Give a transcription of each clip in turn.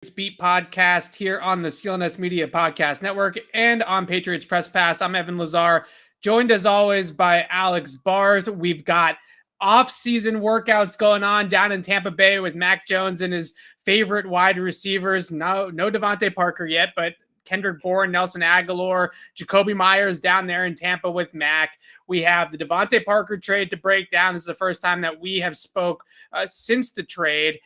Beat podcast here on the CLNS Media Podcast Network and on Patriots Press Pass. I'm Evan Lazar, joined as always by Alex Barth. We've got off-season workouts going on down in Tampa Bay with Mac Jones and his favorite wide receivers. No DeVante Parker yet, but Kendrick Bourne, Nelson Agholor, Jacoby Myers down there in Tampa with Mac. We have the DeVante Parker trade to break down. This is the first time that we have spoke since the trade.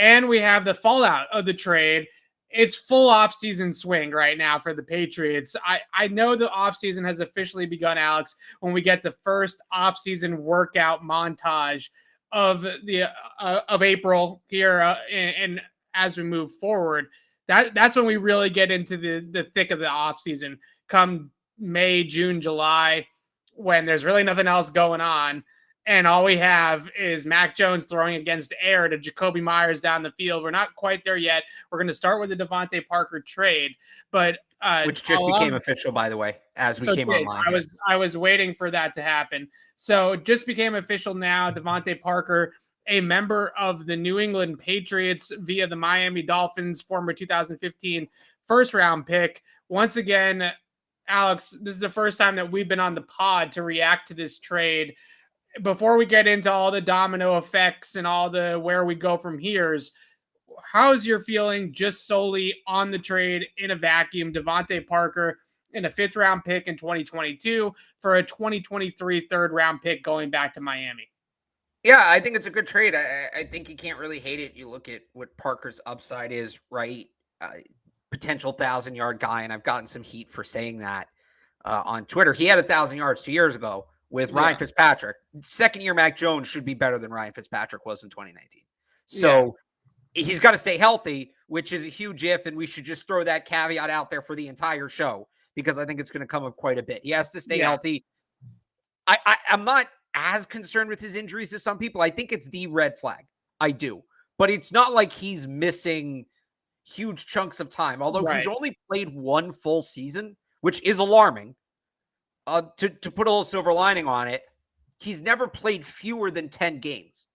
And we have the fallout of the trade. It's full offseason swing right now for the Patriots. I know the offseason has officially begun, Alex, when we get the first offseason workout montage of the of April here, and as we move forward, that's when we really get into the thick of the offseason. Come May, June, July, when there's really nothing else going on. And all we have is Mac Jones throwing against air to Jacoby Myers down the field. We're not quite there yet. We're going to start with the DeVante Parker trade, but which just became official, by the way, as we came online. I was waiting for that to happen. So it just became official now. DeVante Parker, a member of the New England Patriots via the Miami Dolphins, former 2015 first-round pick. Once again, Alex, this is the first time that we've been on the pod to react to this trade. Before we get into all the domino effects and all the where we go from here's, how's your feeling just solely on the trade in a vacuum? DeVante Parker in a 5th round pick in 2022 for a 2023 3rd round pick going back to Miami. Yeah, I think it's a good trade. I think you can't really hate it. You look at what Parker's upside is, right? Potential 1,000-yard guy, and I've gotten some heat for saying that on Twitter. He had 1,000 yards 2 years ago with Ryan Fitzpatrick. Second year Mac Jones should be better than Ryan Fitzpatrick was in 2019. So he's got to stay healthy, which is a huge if, and we should just throw that caveat out there for the entire show because I think it's going to come up quite a bit. He has to stay healthy. I'm not as concerned with his injuries as some people. I think it's the red flag. I do. But it's not like he's missing huge chunks of time, although he's only played one full season, which is alarming. To put a little silver lining on it, he's never played fewer than 10 games.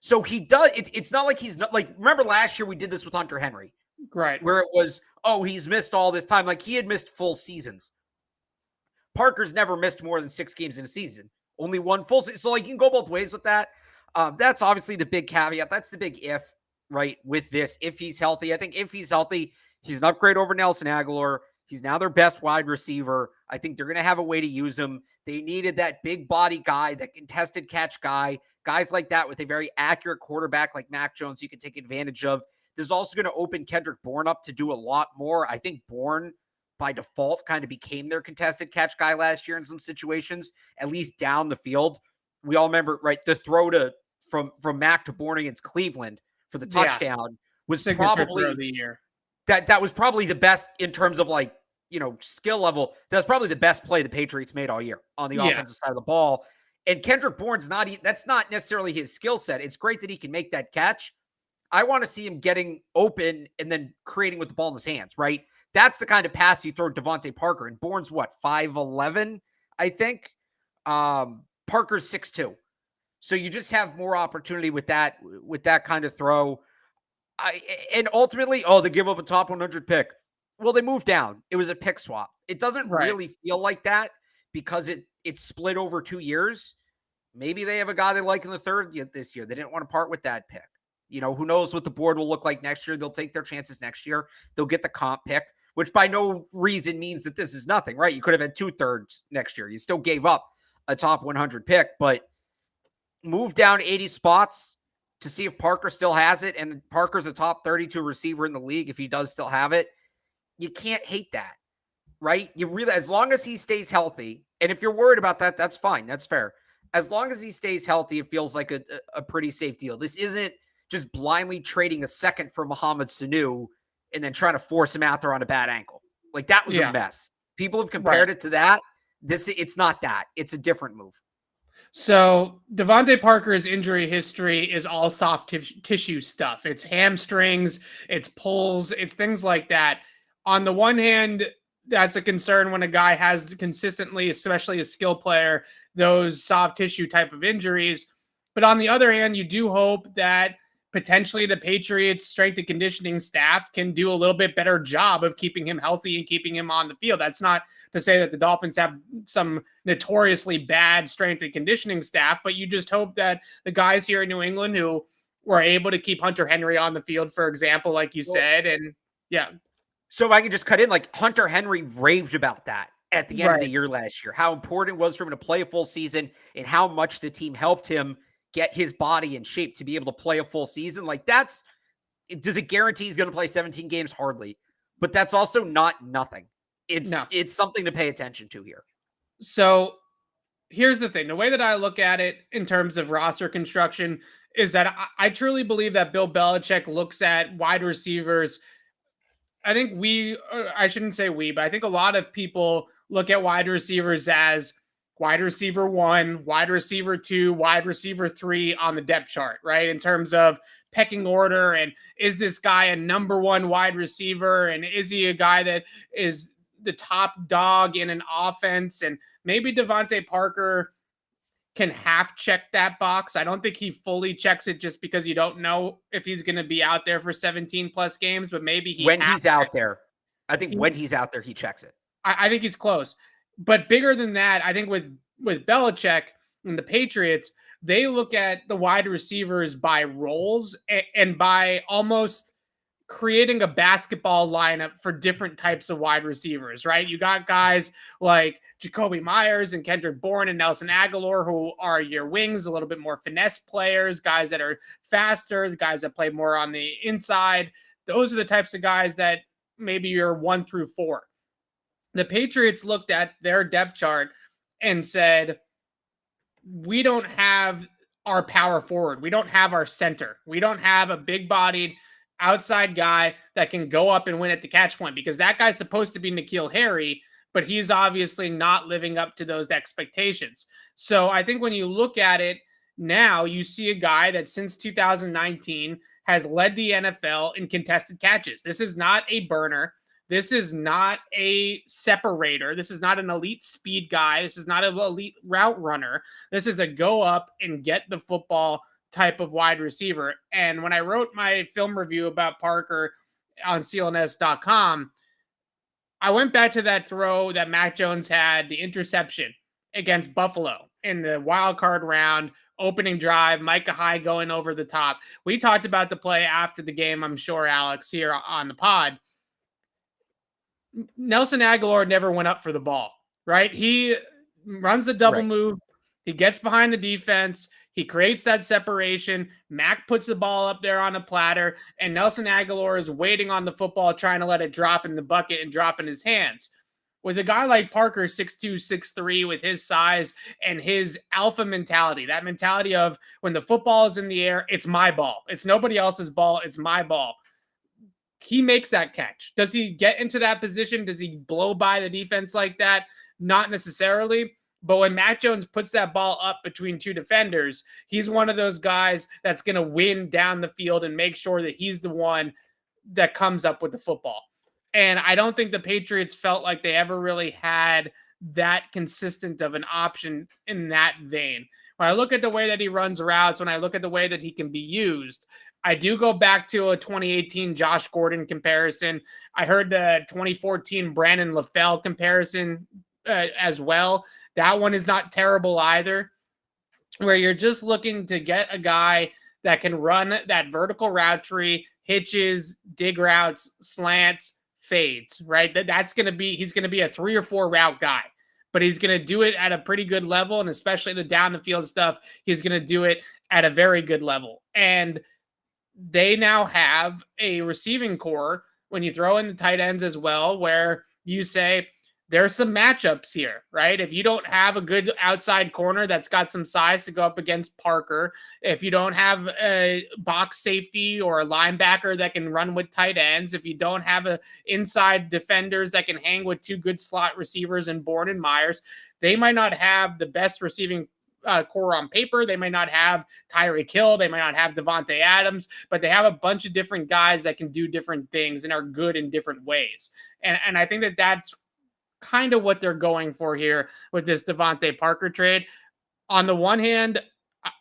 So he does. It's not like he's not like, remember last year we did this with Hunter Henry, right? Where it was, he's missed all this time. Like he had missed full seasons. Parker's never missed more than 6 games in a season. Only one full season. So like you can go both ways with that. That's obviously the big caveat. That's the big if, right? With this, if he's healthy, I think if he's healthy, he's an upgrade over Nelson Agholor. He's now their best wide receiver. I think they're going to have a way to use him. They needed that big body guy, that contested catch guy, guys like that with a very accurate quarterback like Mac Jones you can take advantage of. This is also going to open Kendrick Bourne up to do a lot more. I think Bourne, by default, kind of became their contested catch guy last year in some situations, at least down the field. We all remember, right, the throw from Mac to Bourne against Cleveland for the touchdown was probably the year. That was probably the best in terms of like, skill level. That's probably the best play the Patriots made all year on the offensive side of the ball. And Kendrick Bourne's that's not necessarily his skill set. It's great that he can make that catch. I want to see him getting open and then creating with the ball in his hands, right? That's the kind of pass you throw DeVante Parker. And Bourne's what, 5'11", I think? Parker's 6'2". So you just have more opportunity with that kind of throw. And ultimately, they give up a top 100 pick. Well, they moved down. It was a pick swap. It doesn't really feel like that because it's split over 2 years. Maybe they have a guy they like in the 3rd this year. They didn't want to part with that pick. Who knows what the board will look like next year. They'll take their chances next year. They'll get the comp pick, which by no reason means that this is nothing, right? You could have had 2/3 next year. You still gave up a top 100 pick, but move down 80 spots to see if Parker still has it. And Parker's a top 32 receiver in the league if he does still have it. You can't hate that, right? You really, as long as he stays healthy, and if you're worried about that, that's fine. That's fair. As long as he stays healthy, it feels like a pretty safe deal. This isn't just blindly trading a second for Mohamed Sanu and then trying to force him out there on a bad ankle. Like that was a mess. People have compared it to that. It's not that. It's a different move. So DeVante Parker's injury history is all soft tissue stuff. It's hamstrings, it's pulls, it's things like that. On the one hand, that's a concern when a guy has consistently, especially a skill player, those soft tissue type of injuries. But on the other hand, you do hope that potentially the Patriots strength and conditioning staff can do a little bit better job of keeping him healthy and keeping him on the field. That's not to say that the Dolphins have some notoriously bad strength and conditioning staff, but you just hope that the guys here in New England who were able to keep Hunter Henry on the field, for example, like you said, and yeah. So if I can just cut in, like Hunter Henry raved about that at the end of the year last year, how important it was for him to play a full season and how much the team helped him get his body in shape to be able to play a full season. Like does it guarantee he's going to play 17 games? Hardly, but that's also not nothing. It's something to pay attention to here. So here's the thing. The way that I look at it in terms of roster construction is that I truly believe that Bill Belichick looks at wide receivers. I think I shouldn't say we, but I think a lot of people look at wide receivers as wide receiver 1, wide receiver 2, wide receiver 3 on the depth chart, right? In terms of pecking order, and is this guy a number 1 wide receiver? And is he a guy that is the top dog in an offense? And maybe DeVante Parker can half check that box. I don't think he fully checks it just because you don't know if he's going to be out there for 17 plus games, but maybe when he's out there, I think when he's out there, he checks it. I think he's close, but bigger than that, I think with Belichick and the Patriots, they look at the wide receivers by roles and by almost creating a basketball lineup for different types of wide receivers, right? You got guys like Jacoby Myers and Kendrick Bourne and Nelson Agholor, who are your wings, a little bit more finesse players, guys that are faster, the guys that play more on the inside. Those are the types of guys that maybe you're 1 through 4. The Patriots looked at their depth chart and said, we don't have our power forward. We don't have our center. We don't have a big-bodied outside guy that can go up and win at the catch point, because that guy's supposed to be N'Keal Harry, but he's obviously not living up to those expectations. So I think when you look at it now, you see a guy that since 2019 has led the NFL in contested catches. This is not a burner. This is not a separator. This is not an elite speed guy. This is not an elite route runner. This is a go up and get the football type of wide receiver. And when I wrote my film review about Parker on CLNS.com, I went back to that throw that Mac Jones had, the interception against Buffalo in the wild card round, opening drive, Micah Hyde going over the top. We talked about the play after the game, I'm sure, Alex, here on the pod. Nelson Agholor never went up for the ball, right? He runs the double move. He gets behind the defense. He creates that separation. Mac puts the ball up there on a platter, and Nelson Agholor is waiting on the football, trying to let it drop in the bucket and drop in his hands. With a guy like Parker, 6'2", 6'3", with his size and his alpha mentality, that mentality of when the football is in the air, it's my ball. It's nobody else's ball. It's my ball. He makes that catch. Does he get into that position? Does he blow by the defense like that? Not necessarily. But when Mac Jones puts that ball up between 2 defenders, he's one of those guys that's going to win down the field and make sure that he's the one that comes up with the football. And I don't think the Patriots felt like they ever really had that consistent of an option in that vein. When I look at the way that he runs routes, when I look at the way that he can be used, I do go back to a 2018 Josh Gordon comparison. I heard the 2014 Brandon LaFell comparison as well. That one is not terrible either, where you're just looking to get a guy that can run that vertical route tree, hitches, dig routes, slants, fades, right? He's going to be a 3 or 4 route guy, but he's going to do it at a pretty good level. And especially the down the field stuff, he's going to do it at a very good level. And they now have a receiving core when you throw in the tight ends as well, where you say, there's some matchups here, right? If you don't have a good outside corner that's got some size to go up against Parker, if you don't have a box safety or a linebacker that can run with tight ends, if you don't have a inside defenders that can hang with 2 good slot receivers in Bourne and Myers, they might not have the best receiving core on paper. They might not have Tyreek Hill. They might not have Devontae Adams, but they have a bunch of different guys that can do different things and are good in different ways. And I think that that's kind of what they're going for here with this DeVante Parker trade. On the one hand,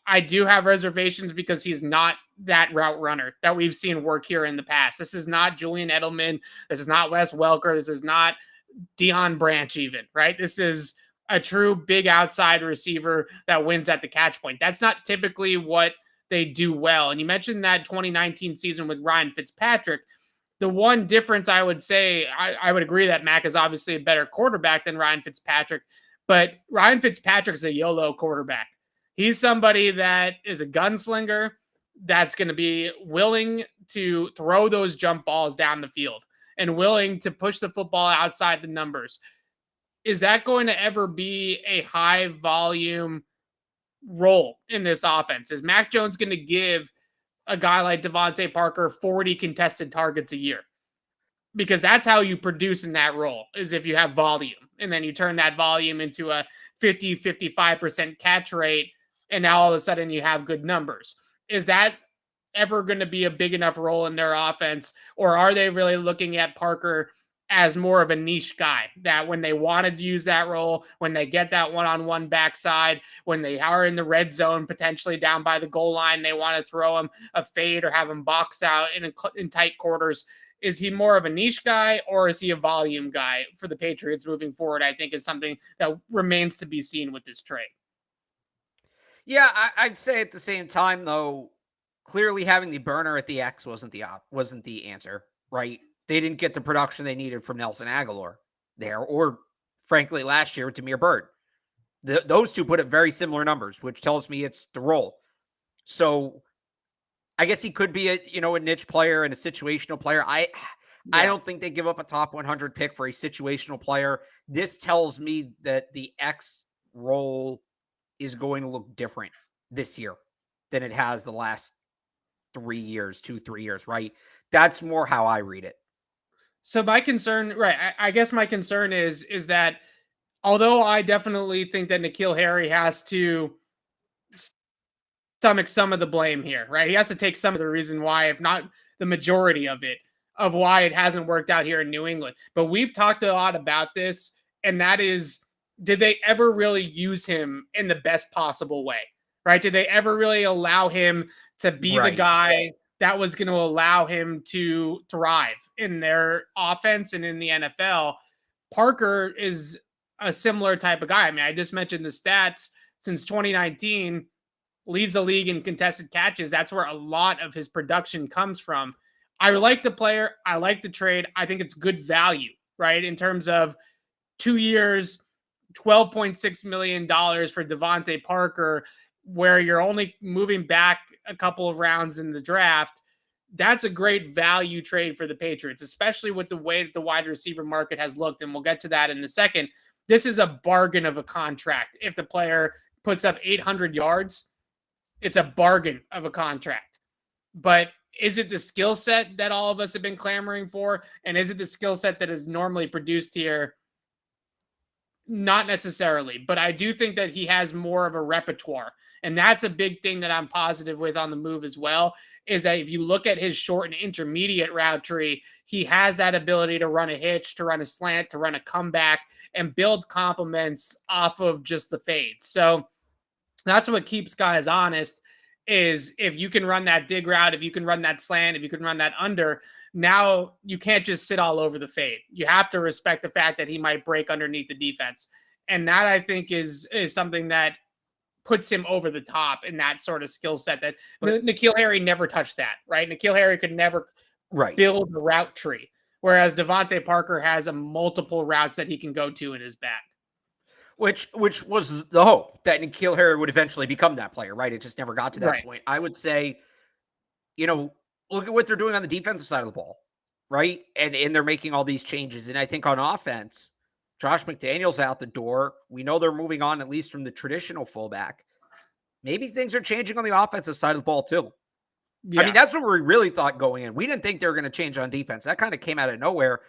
I do have reservations because he's not that route runner that we've seen work here in the past. This is not Julian Edelman. This is not Wes Welker. This is not Deion Branch even, right? This is a true big outside receiver that wins at the catch point. That's not typically what they do well. And you mentioned that 2019 season with Ryan Fitzpatrick. The one difference I would say, I would agree that Mac is obviously a better quarterback than Ryan Fitzpatrick, but Ryan Fitzpatrick's a YOLO quarterback. He's somebody that is a gunslinger that's going to be willing to throw those jump balls down the field and willing to push the football outside the numbers. Is that going to ever be a high volume role in this offense? Is Mac Jones going to give a guy like DeVante Parker 40 contested targets a year? Because that's how you produce in that role, is if you have volume and then you turn that volume into a 50-55% catch rate, and now all of a sudden you have good numbers. Is that ever going to be a big enough role in their offense, or are they really looking at Parker as more of a niche guy that when they wanted to use that role, when they get that one-on-one backside, when they are in the red zone, potentially down by the goal line, they want to throw him a fade or have him box out in tight quarters? Is he more of a niche guy, or is he a volume guy for the Patriots moving forward? I think is something that remains to be seen with this trade. Yeah, I'd say at the same time, though, clearly having the burner at the X wasn't the answer, right? They didn't get the production they needed from Nelson Agholor there, or frankly, last year with Damiere Byrd. Those two put up very similar numbers, which tells me it's the role. So I guess he could be a niche player and a situational player. I don't think they give up a top 100 pick for a situational player. This tells me that the X role is going to look different this year than it has the last 3 years, 2-3 years, right? That's more how I read it. So my concern, right, I guess my concern is that although I definitely think that N'Keal Harry has to stomach some of the blame here, right? He has to take some of the reason why, if not the majority of it, of why it hasn't worked out here in New England. But we've talked a lot about this, and that is, did they ever really use him in the best possible way, right? Did they ever really allow him to be the guy that was going to allow him to thrive in their offense and in the NFL? Parker is a similar type of guy. I mean, I just mentioned the stats since 2019, leads the league in contested catches. That's where a lot of his production comes from. I like the player. I like the trade. I think it's good value, right? In terms of 2 years, $12.6 million for DeVante Parker, where you're only moving back a couple of rounds in the draft. That's a great value trade for the Patriots, especially with the way that the wide receiver market has looked. And we'll get to that in a second. This is a bargain of a contract. If the player puts up 800 yards, it's a bargain of a contract. But is it the skill set that all of us have been clamoring for? And is it the skill set that is normally produced here? Not necessarily, but I do think that he has more of a repertoire. And that's a big thing that I'm positive with on the move as well, is that if you look at his short and intermediate route tree, he has that ability to run a hitch, to run a slant, to run a comeback, and build compliments off of just the fade. So that's what keeps guys honest, is if you can run that dig route, if you can run that slant, if you can run that under, now you can't just sit all over the fade. You have to respect the fact that he might break underneath the defense. And that, I think, is something that puts him over the top in that sort of skill set that N'Keal Harry never touched that, right? N'Keal Harry could never build a route tree, whereas DeVante Parker has a multiple routes that he can go to in his bag. Which was the hope, that N'Keal Harry would eventually become that player, right? It just never got to that point. I would say, look at what they're doing on the defensive side of the ball, right? And they're making all these changes. And I think on offense, Josh McDaniels out the door. We know they're moving on, at least from the traditional fullback. Maybe things are changing on the offensive side of the ball too. Yeah. I mean, that's what we really thought going in. We didn't think they were going to change on defense. That kind of came out of nowhere.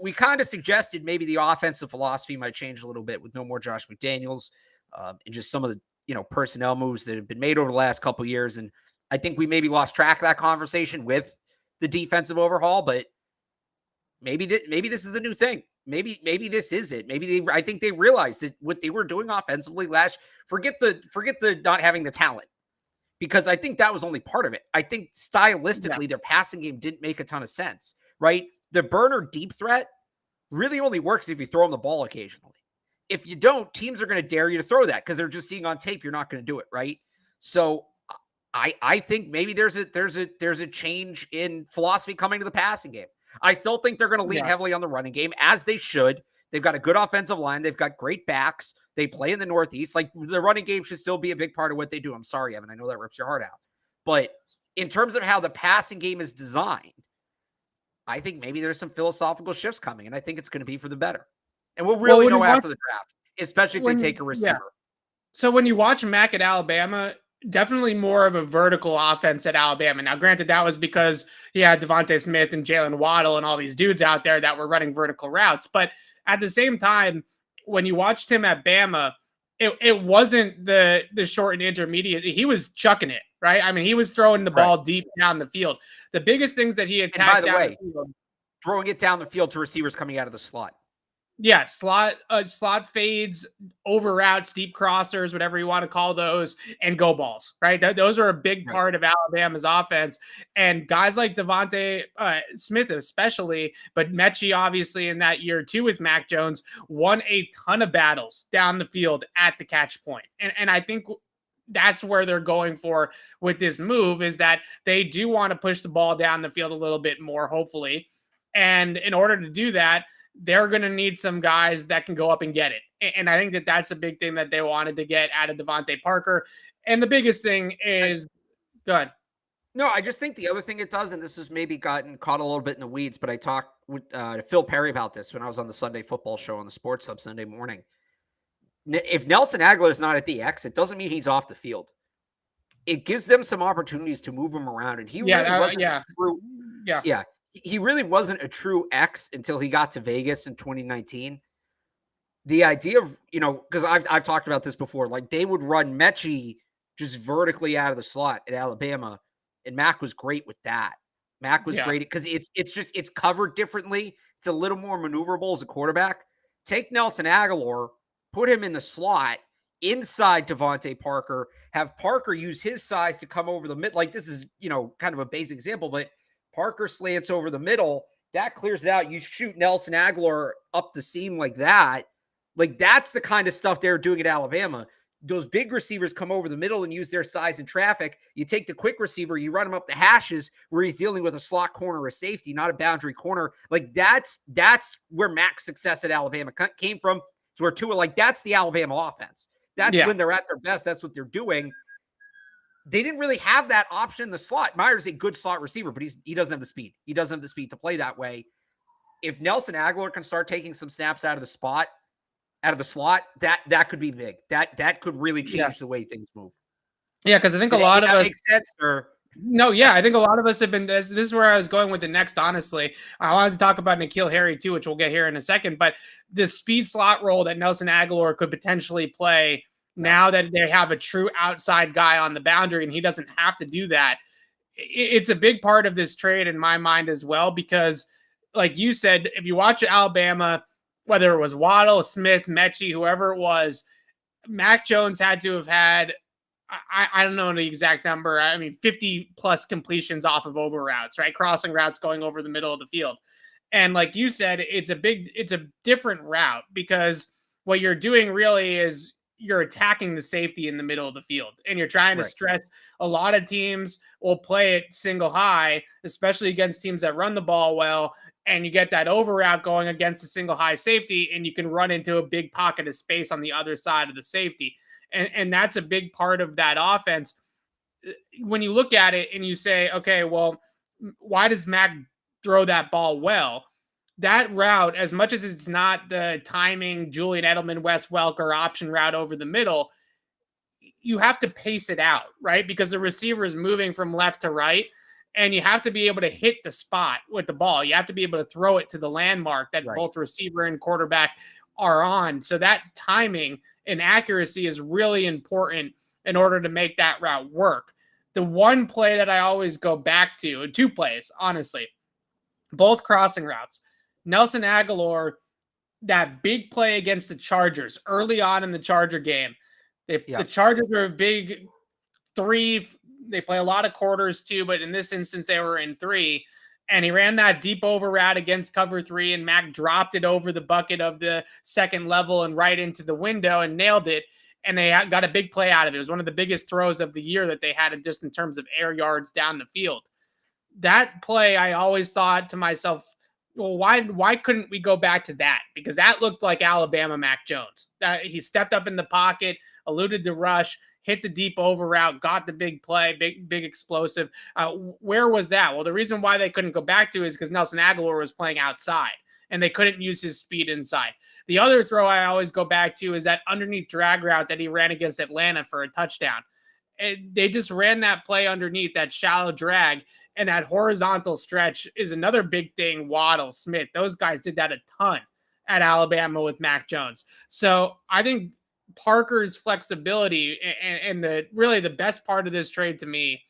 We kind of suggested maybe the offensive philosophy might change a little bit with no more Josh McDaniels, and just some of the personnel moves that have been made over the last couple of years. And I think we maybe lost track of that conversation with the defensive overhaul, but maybe this is the new thing. maybe this is it. I think they realized that what they were doing offensively forget the not having the talent, because I think that was only part of it. I think stylistically their passing game didn't make a ton of sense, right? The burner deep threat really only works if you throw them the ball occasionally. If you don't, teams are going to dare you to throw that because they're just seeing on tape you're not going to do it, right? So I think maybe there's a change in philosophy coming to the passing game. I still think they're going to lean heavily on the running game, as they should. They've got a good offensive line. They've got great backs. They play in the Northeast. Like, the running game should still be a big part of what they do. I'm sorry, Evan. I know that rips your heart out. But in terms of how the passing game is designed, I think maybe there's some philosophical shifts coming, and I think it's going to be for the better. And we'll really know after the draft, especially if they take a receiver. Yeah. So when you watch Mac at Alabama, definitely more of a vertical offense at Alabama. Now, granted, that was because he had DeVante Smith and Jalen Waddle and all these dudes out there that were running vertical routes. But at the same time, when you watched him at Bama, it wasn't the short and intermediate. He was chucking it, right? I mean, he was throwing the ball deep down the field. The biggest things that he attacked, and by the way, throwing it down the field to receivers coming out of the slot. Yeah, slot fades, over routes, deep crossers, whatever you want to call those, and go balls, right? Those are a big part of Alabama's offense. And guys like DeVante Smith especially, but Mechie obviously in that year too with Mac Jones, won a ton of battles down the field at the catch point. And I think that's where they're going for with this move, is that they do want to push the ball down the field a little bit more, hopefully. And in order to do that, they're going to need some guys that can go up and get it. And I think that that's a big thing that they wanted to get out of DeVante Parker. And the biggest thing is, go ahead. No, I just think the other thing it does, and this has maybe gotten caught a little bit in the weeds, but I talked with Phil Perry about this when I was on the Sunday Football Show on the Sports Hub Sunday morning. If Nelson Agholor is not at the X, it doesn't mean he's off the field. It gives them some opportunities to move him around. And he really wasn't true. Yeah. He really wasn't a true X until he got to Vegas in 2019. The idea of, because I've talked about this before, like they would run Mechie just vertically out of the slot at Alabama, and Mac was great with that. Mac was great because it's covered differently. It's a little more maneuverable as a quarterback. Take Nelson Agholor, put him in the slot inside DeVante Parker, have Parker use his size to come over the mid. Like, this is, kind of a basic example, but Parker slants over the middle. That clears it out. You shoot Nelson Agholor up the seam like that. Like, that's the kind of stuff they're doing at Alabama. Those big receivers come over the middle and use their size in traffic. You take the quick receiver, you run him up the hashes where he's dealing with a slot corner or safety, not a boundary corner. Like, that's where Mac's success at Alabama came from. It's where Tua, that's the Alabama offense. That's when they're at their best. That's what they're doing. They didn't really have that option in the slot. Meyer's a good slot receiver, but he doesn't have the speed. He doesn't have the speed to play that way. If Nelson Agholor can start taking some snaps out of the slot, that could be big. That could really change the way things move. Yeah, because I think a lot of us makes sense. Or no, yeah, I think a lot of us have been. This is where I was going with the next. Honestly, I wanted to talk about N'Keal Harry too, which we'll get here in a second. But the speed slot role that Nelson Agholor could potentially play, now that they have a true outside guy on the boundary and he doesn't have to do that, it's a big part of this trade in my mind as well. Because, like you said, if you watch Alabama, whether it was Waddle, Smith, Mechie, whoever it was, Mac Jones had to have had, I don't know the exact number. I mean, 50 plus completions off of over routes, right? Crossing routes going over the middle of the field. And like you said, it's a different route, because what you're doing really is you're attacking the safety in the middle of the field, and you're trying to stress. A lot of teams will play it single high, especially against teams that run the ball well, and you get that over route going against a single high safety, and you can run into a big pocket of space on the other side of the safety. And that's a big part of that offense. When you look at it and you say, okay, well, why does Mac throw that ball well? That route, as much as it's not the timing Julian Edelman, Wes Welker option route over the middle, you have to pace it out, right? Because the receiver is moving from left to right, and you have to be able to hit the spot with the ball. You have to be able to throw it to the landmark that both receiver and quarterback are on. So that timing and accuracy is really important in order to make that route work. The one play that I always go back to, two plays, honestly, both crossing routes. Nelson Agholor that big play against the Chargers early on in the Charger game. The Chargers were a big 3. They play a lot of quarters too, but in this instance, they were in 3. And he ran that deep over route against cover 3, and Mac dropped it over the bucket of the second level and right into the window and nailed it. And they got a big play out of it. It was one of the biggest throws of the year that they had just in terms of air yards down the field. That play, I always thought to myself, well, why couldn't we go back to that? Because that looked like Alabama Mac Jones. He stepped up in the pocket, eluded the rush, hit the deep over route, got the big play, big explosive. Where was that? Well, the reason why they couldn't go back to it is because Nelson Agholor was playing outside, and they couldn't use his speed inside. The other throw I always go back to is that underneath drag route that he ran against Atlanta for a touchdown. They just ran that play underneath, that shallow drag, and that horizontal stretch is another big thing. Waddle, Smith, those guys did that a ton at Alabama with Mac Jones. So I think Parker's flexibility and really the best part of this trade to me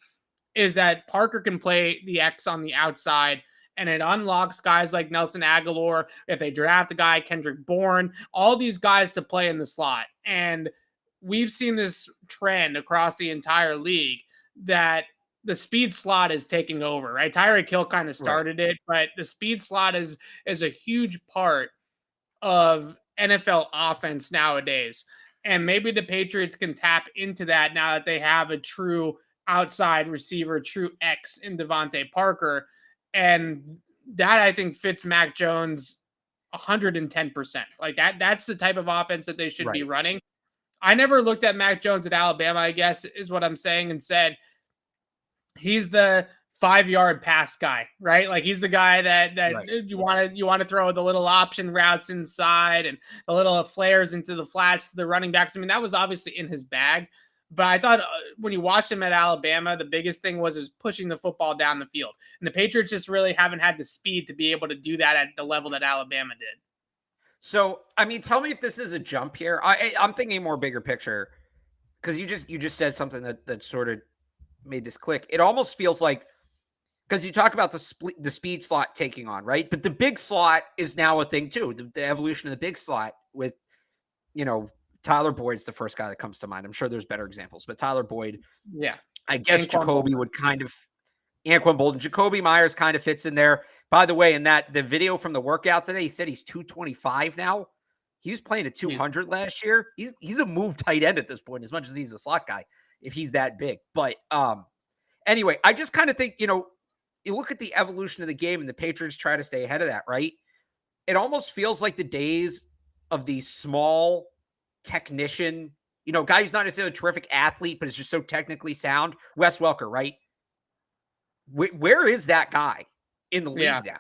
is that Parker can play the X on the outside, and it unlocks guys like Nelson Agholor. If they draft a guy, Kendrick Bourne, all these guys to play in the slot. And we've seen this trend across the entire league that the speed slot is taking over, right? Tyreek Hill kind of started it, but the speed slot is a huge part of NFL offense nowadays. And maybe the Patriots can tap into that now that they have a true outside receiver, true X in DeVante Parker. And that, I think, fits Mac Jones 110%. Like that's the type of offense that they should be running. I never looked at Mac Jones at Alabama, I guess, is what I'm saying, and said he's the 5-yard pass guy, right? Like he's the guy that you want to throw the little option routes inside and the little flares into the flats to the running backs. I mean, that was obviously in his bag, but I thought when you watched him at Alabama, the biggest thing was pushing the football down the field. And the Patriots just really haven't had the speed to be able to do that at the level that Alabama did. So, I mean, tell me if this is a jump here. I'm thinking more bigger picture, because you just said something that sort of made this click. It almost feels like, because you talk about the speed slot taking on, right? But the big slot is now a thing too. The evolution of the big slot with, Tyler Boyd's the first guy that comes to mind. I'm sure there's better examples, but Tyler Boyd. Yeah. I guess Jacoby would kind of, Anquan Bolden. Jacoby Myers kind of fits in there. By the way, in the video from the workout today, he said he's 225 now. He was playing at 200 last year. He's a move tight end at this point, as much as he's a slot guy, if he's that big. But anyway, I just kind of think, you look at the evolution of the game and the Patriots try to stay ahead of that, right? It almost feels like the days of the small technician, guy who's not necessarily a terrific athlete, but is just so technically sound. Wes Welker, right? Where is that guy in the league now?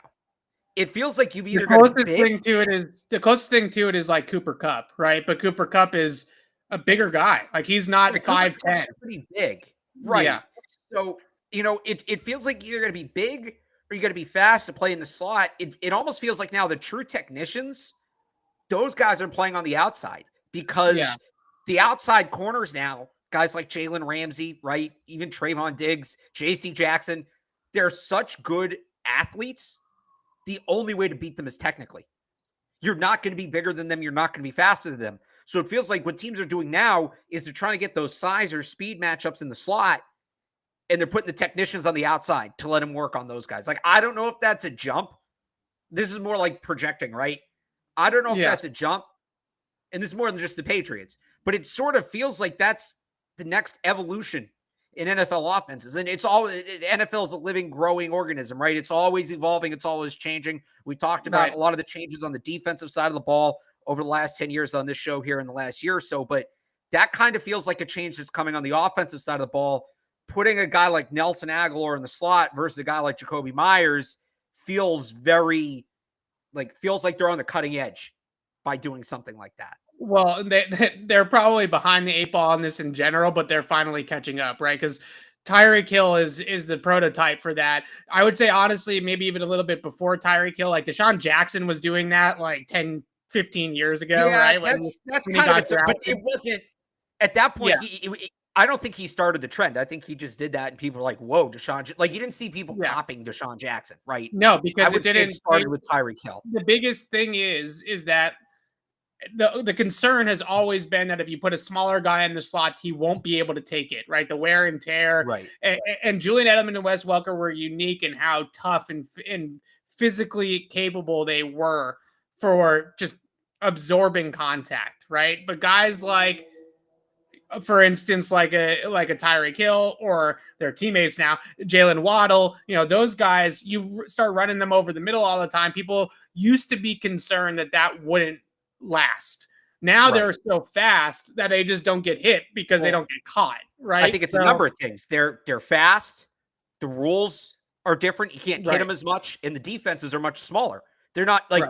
It feels like you've either got the closest thing to it is like Cooper Kupp, right? But Cooper Kupp is a bigger guy. Like he's not 5'10". Pretty big, right? Yeah. So it feels like you're going to be big or you're going to be fast to play in the slot. It almost feels like now the true technicians, those guys are playing on the outside, because the outside corners now, guys like Jalen Ramsey, right? Even Trayvon Diggs, J.C. Jackson, they're such good athletes. The only way to beat them is technically. You're not going to be bigger than them. You're not going to be faster than them. So it feels like what teams are doing now is they're trying to get those size or speed matchups in the slot, and they're putting the technicians on the outside to let them work on those guys. Like, I don't know if that's a jump. This is more like projecting, right? I don't know if that's a jump. And this is more than just the Patriots. But it sort of feels like that's the next evolution in NFL offenses. And NFL is a living, growing organism, right? It's always evolving. It's always changing. We talked about a lot of the changes on the defensive side of the ball over the last 10 years on this show here in the last year or so. But that kind of feels like a change that's coming on the offensive side of the ball. Putting a guy like Nelson Agholor in the slot versus a guy like Jacoby Myers feels like they're on the cutting edge by doing something like that. Well, they're probably behind the 8 ball on this in general, but they're finally catching up, right? Because Tyreek Hill is the prototype for that. I would say, honestly, maybe even a little bit before Tyreek Hill, like Deshaun Jackson was doing that like 10, 15 years ago, right? That's kind of it. But it wasn't at that point. I don't think he started the trend. I think he just did that, and people were like, "Whoa, Deshaun!" Like you didn't see people copying Deshaun Jackson, right? No, I because would say it started with Tyreek Hill. The biggest thing is that the concern has always been that if you put a smaller guy in the slot, he won't be able to take it, right? The wear and tear. Right. And Julian Edelman and Wes Welker were unique in how tough and physically capable they were for just absorbing contact, right? But guys like, for instance, like a Tyreek Hill or their teammates now, Jalen Waddle, those guys, you start running them over the middle all the time. People used to be concerned that wouldn't last. Now they're so fast that they just don't get hit because they don't get caught, right? I think it's a number of things. They're fast. The rules are different. You can't hit them as much, and the defenses are much smaller. They're not like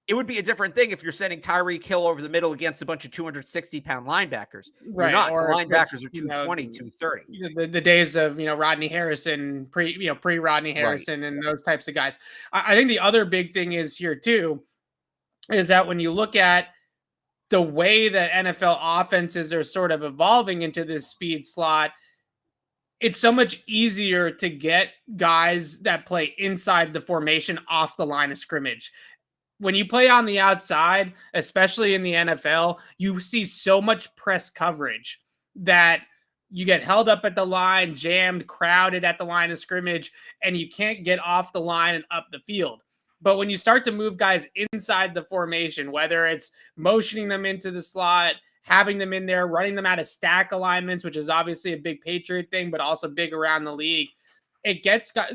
it would be a different thing if you're sending Tyreek Hill over the middle against a bunch of 260-pound linebackers. You're not. Or the linebackers are 220, 230. The days of Rodney Harrison, pre Rodney Harrison, and those types of guys. I think the other big thing is here too, is that when you look at the way that NFL offenses are sort of evolving into this speed slot, it's so much easier to get guys that play inside the formation off the line of scrimmage. When you play on the outside, especially in the NFL, you see so much press coverage that you get held up at the line, jammed, crowded at the line of scrimmage, and you can't get off the line and up the field. But when you start to move guys inside the formation, whether it's motioning them into the slot, having them in there, running them out of stack alignments, which is obviously a big Patriot thing, but also big around the league,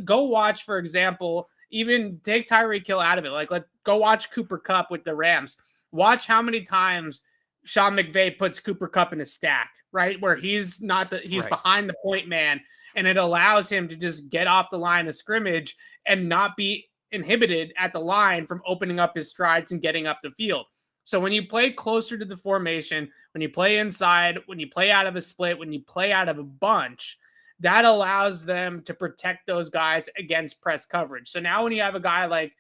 go watch, for example, even take Tyreek Hill out of it. Go watch Cooper Kupp with the Rams. Watch how many times Sean McVay puts Cooper Kupp in a stack, right? Where he's behind the point man, and it allows him to just get off the line of scrimmage and not be inhibited at the line from opening up his strides and getting up the field. So when you play closer to the formation, when you play inside, when you play out of a split, when you play out of a bunch, that allows them to protect those guys against press coverage. So now when you have a guy like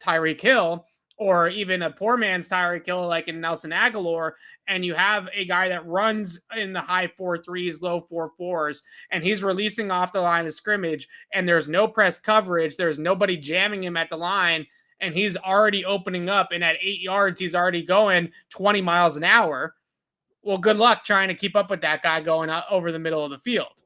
Tyreek Hill, or even a poor man's Tyreek Hill like in Nelson Agholor, and you have a guy that runs in the high 4.3s, low 4.4s, and he's releasing off the line of scrimmage, and there's no press coverage, there's nobody jamming him at the line, and he's already opening up, and at 8 yards, he's already going 20 miles an hour. Well, good luck trying to keep up with that guy going out over the middle of the field.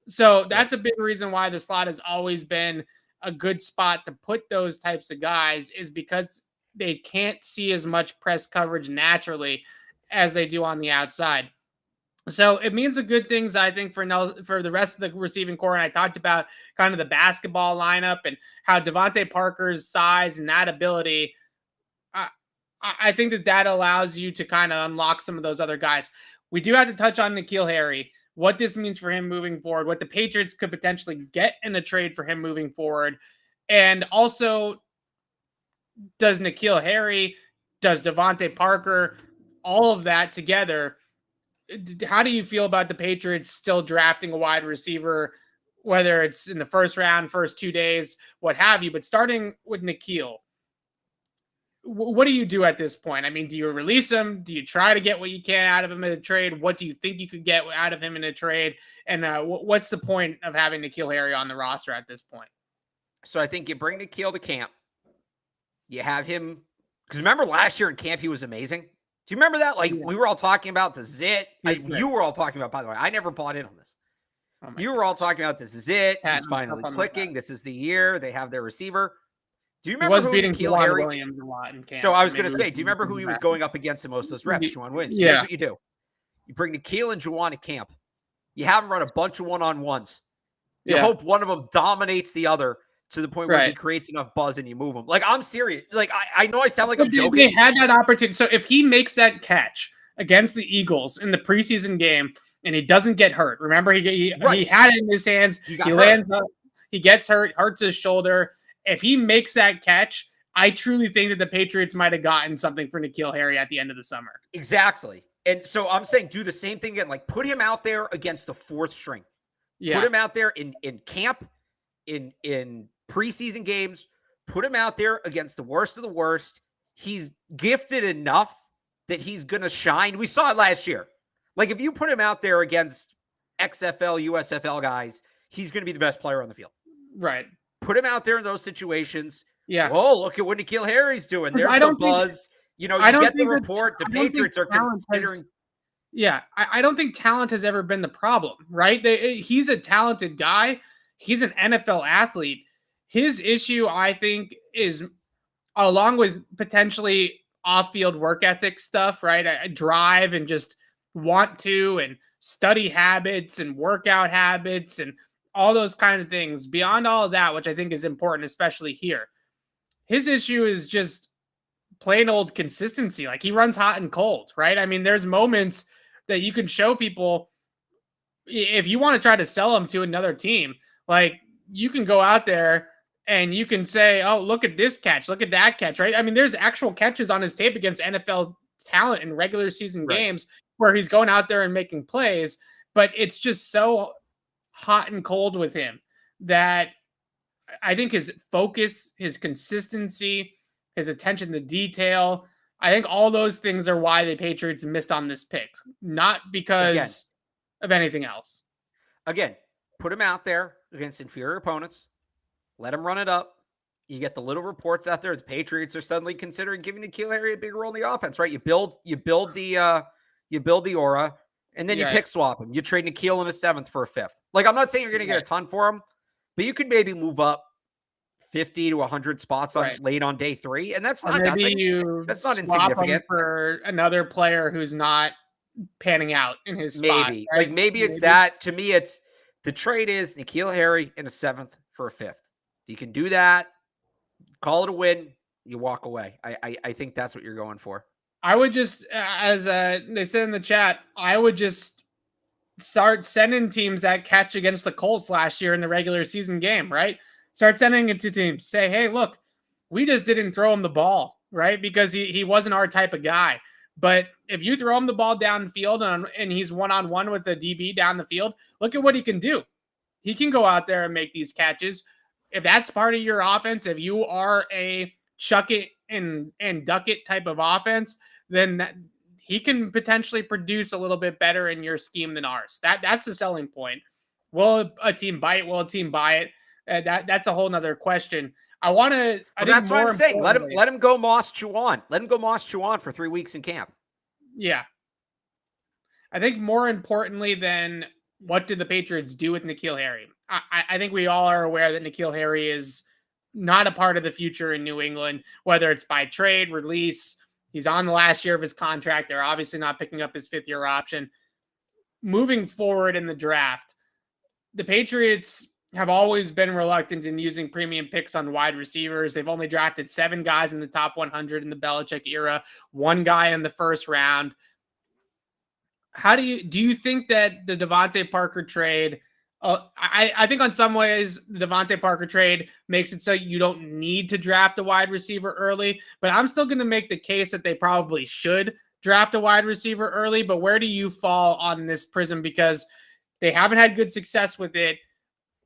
So that's a big reason why the slot has always been a good spot to put those types of guys, is because they can't see as much press coverage naturally as they do on the outside. So it means the good things, I think, for the rest of the receiving core. And I talked about kind of the basketball lineup and how DeVante Parker's size and that ability, I think that allows you to kind of unlock some of those other guys. We do have to touch on N'Keal Harry, what this means for him moving forward, what the Patriots could potentially get in a trade for him moving forward. And also, does N'Keal Harry, does DeVante Parker, all of that together, how do you feel about the Patriots still drafting a wide receiver, whether it's in the first round, first 2 days, what have you? But starting with N'Keal, what do you do at this point? I mean, do you release him? Do you try to get what you can out of him in a trade? What do you think you could get out of him in a trade? And what's the point of having N'Keal Harry on the roster at this point? So I think you bring N'Keal to camp. You have him, because remember last year in camp, he was amazing. Do you remember that? We were all talking about the zit. You were all talking about, by the way, I never bought in on this. You were all talking about this is it. He's finally clicking. This is the year. They have their receiver. Do you remember who N'Keal Harry? Williams a lot in camp, so I was going to say, do you remember who he was going up against in most of those reps? Juwan Williams. Here's what you do. You bring N'Keal and Juwan to camp. You have him run a bunch of one-on-ones. You hope one of them dominates the other to the point where he creates enough buzz and you move him. I'm serious. I know I sound like I'm joking. They had that opportunity. So if he makes that catch against the Eagles in the preseason game and he doesn't get hurt, remember he had it in his hands. He lands up, he gets hurts his shoulder. If he makes that catch, I truly think that the Patriots might have gotten something for N'Keal Harry at the end of the summer. Exactly. And so I'm saying do the same thing again. Put him out there against the fourth string. Yeah. Put him out there in camp, in preseason games. Put him out there against the worst of the worst. He's gifted enough that he's going to shine. We saw it last year. If you put him out there against XFL, USFL guys, he's going to be the best player on the field. Right. Put him out there in those situations. Yeah. Oh, look at what N'Keal Harry's doing. There's the buzz. You I don't get the think report. The Patriots are considering. I don't think talent has ever been the problem, right? He's a talented guy. He's an NFL athlete. His issue, I think, is along with potentially off-field work ethic stuff, right? I drive and just want to and study habits and workout habits and all those kinds of things. Beyond all of that, which I think is important, especially here, his issue is just plain old consistency. Like he runs hot and cold, right? I mean, there's moments that you can show people if you want to try to sell them to another team, like you can go out there and you can say, oh, look at this catch, look at that catch, right? I mean, there's actual catches on his tape against NFL talent in regular season games where he's going out there and making plays, but it's just so hot and cold with him that I think his focus, his consistency, his attention to detail, I think all those things are why the Patriots missed on this pick, not because of anything else. Again, put him out there against inferior opponents. Let him run it up. You get the little reports out there. The Patriots are suddenly considering giving N'Keal Harry a big role in the offense, right? You build the aura, and then you pick swap him. You trade N'Keal in a 7th for a 5th. Like, I'm not saying you're going to get a ton for him, but you could maybe move up 50 to 100 spots on late on day 3, and that's not nothing. That's not insignificant for another player who's not panning out in his spot. Maybe right? maybe it's that. To me, it's the trade is N'Keal Harry in a 7th for a 5th. You can do that. Call it a win. You walk away. I think that's what you're going for. I would just, as they said in the chat, I would just start sending teams that catch against the Colts last year in the regular season game, right? Start sending it to teams. Say, hey, look, we just didn't throw him the ball, right? Because he wasn't our type of guy. But if you throw him the ball downfield and he's one-on-one with the DB down the field, look at what he can do. He can go out there and make these catches. If that's part of your offense, if you are a chuck it and duck it type of offense, then he can potentially produce a little bit better in your scheme than ours. That's the selling point. Will a team buy it? Will a team buy it? That's a whole nother question. That's what I'm saying. Let him go Moss Chuan. Let him go Moss Chuan for 3 weeks in camp. Yeah. I think more importantly than what did the Patriots do with N'Keal Harry? I think we all are aware that N'Keal Harry is not a part of the future in New England, whether it's by trade, release. He's on the last year of his contract. They're obviously not picking up his 5th-year option. Moving forward in the draft, the Patriots have always been reluctant in using premium picks on wide receivers. They've only drafted 7 guys in the top 100 in the Belichick era, 1 guy in the 1st round. How do you think that the DeVante Parker trade, I think on some ways the DeVante Parker trade makes it so you don't need to draft a wide receiver early, but I'm still going to make the case that they probably should draft a wide receiver early. But where do you fall on this prism? Because they haven't had good success with it.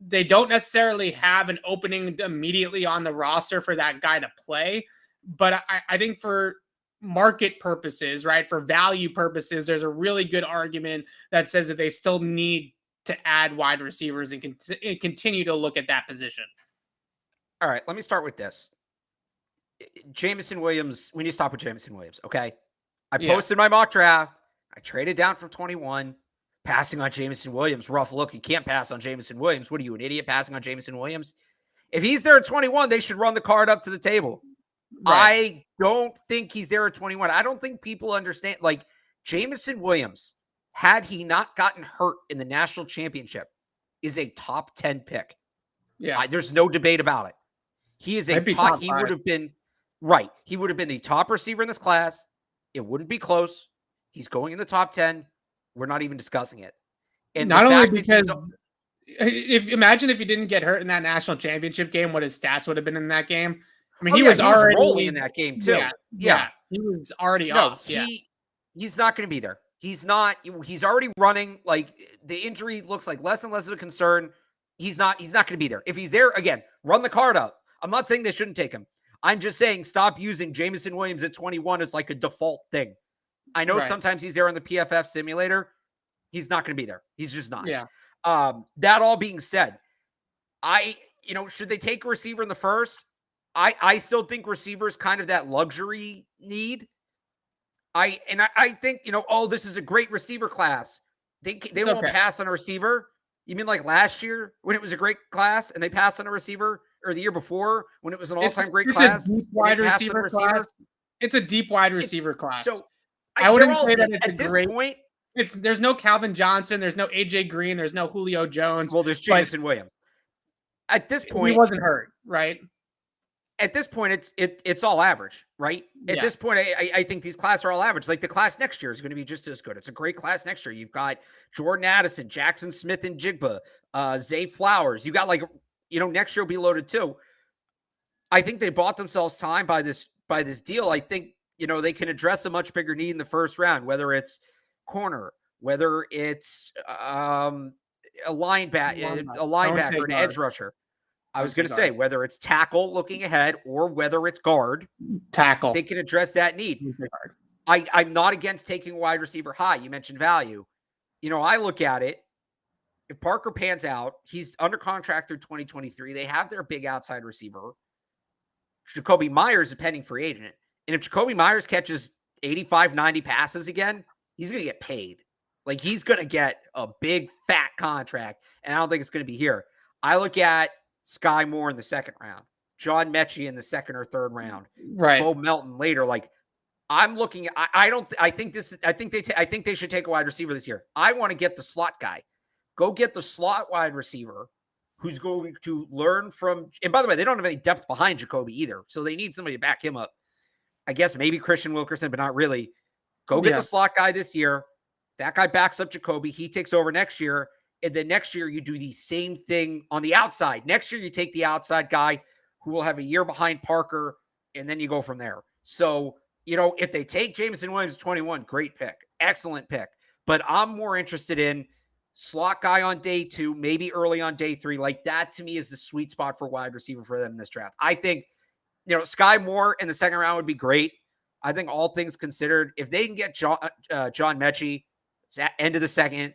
They don't necessarily have an opening immediately on the roster for that guy to play. But I think for market purposes, right, for value purposes, there's a really good argument that says that they still need to add wide receivers and continue to look at that position. All right, let me start with this. Jameson Williams, we need to stop with Jameson Williams, okay? I posted my mock draft. I traded down from 21. Passing on Jameson Williams, rough look. You can't pass on Jameson Williams. What are you, an idiot passing on Jameson Williams? If he's there at 21, they should run the card up to the table. Right. I don't think he's there at 21. I don't think people understand. Like, Jameson Williams, had he not gotten hurt in the national championship, is a top 10 pick. Yeah. There's no debate about it. He is a top. He would have been right. He would have been the top receiver in this class. It wouldn't be close. He's going in the top 10. We're not even discussing it. And not only because imagine if he didn't get hurt in that national championship game, what his stats would have been in that game. I mean, he was already rolling in that game too. Yeah. He was already off. He's not going to be there. He's not. He's already running. Like, the injury looks like less and less of a concern. He's not going to be there. If he's there, again, run the card up. I'm not saying they shouldn't take him. I'm just saying stop using Jameson Williams at 21 as like a default thing. I know sometimes he's there on the PFF simulator. He's not going to be there. He's just not. Yeah. That all being said, should they take a receiver in the first? I still think receiver is kind of that luxury need. I think, this is a great receiver class. They won't pass on a receiver. You mean like last year when it was a great class and they passed on a receiver, or the year before when it was an all-time great class? It's a deep wide receiver class. It's a deep wide receiver class. So I wouldn't say that it's at this point. There's no Calvin Johnson. There's no AJ Green. There's no Julio Jones. Well, there's Jameson Williams. At this point, he wasn't hurt, right? At this point, it's all average, right? At this point, I think these classes are all average. Like the class next year is going to be just as good. It's a great class next year. You've got Jordan Addison, Jackson Smith and Jigba, Zay Flowers. You got next year will be loaded too. I think they bought themselves time by this deal. I think, they can address a much bigger need in the first round, whether it's corner, whether it's a linebacker, an edge rusher. I was going to say whether it's tackle looking ahead or whether it's guard. Tackle. They can address that need. I'm not against taking a wide receiver high. You mentioned value. I look at it. If Parker pans out, he's under contract through 2023. They have their big outside receiver. Jacoby Myers is a pending free agent. And if Jacoby Myers catches 85, 90 passes again, he's going to get paid. Like, he's going to get a big, fat contract. And I don't think it's going to be here. I look at Sky Moore in the second round, John Mechie in the second or third round, right? Bo Melton later. Like, I'm looking at, I think they should take a wide receiver this year. I want to get the slot guy. Go get the slot wide receiver who's going to learn from, and by the way, they don't have any depth behind Jacoby either. So they need somebody to back him up. I guess maybe Christian Wilkerson, but not really. Go get the slot guy this year. That guy backs up Jacoby. He takes over next year. And then next year, you do the same thing on the outside. Next year, you take the outside guy who will have a year behind Parker, and then you go from there. So, if they take Jameson Williams 21, great pick. Excellent pick. But I'm more interested in slot guy on day 2, maybe early on day 3. Like, that to me is the sweet spot for wide receiver for them in this draft. I think, Sky Moore in the second round would be great. I think all things considered, if they can get John Mechie, end of the second,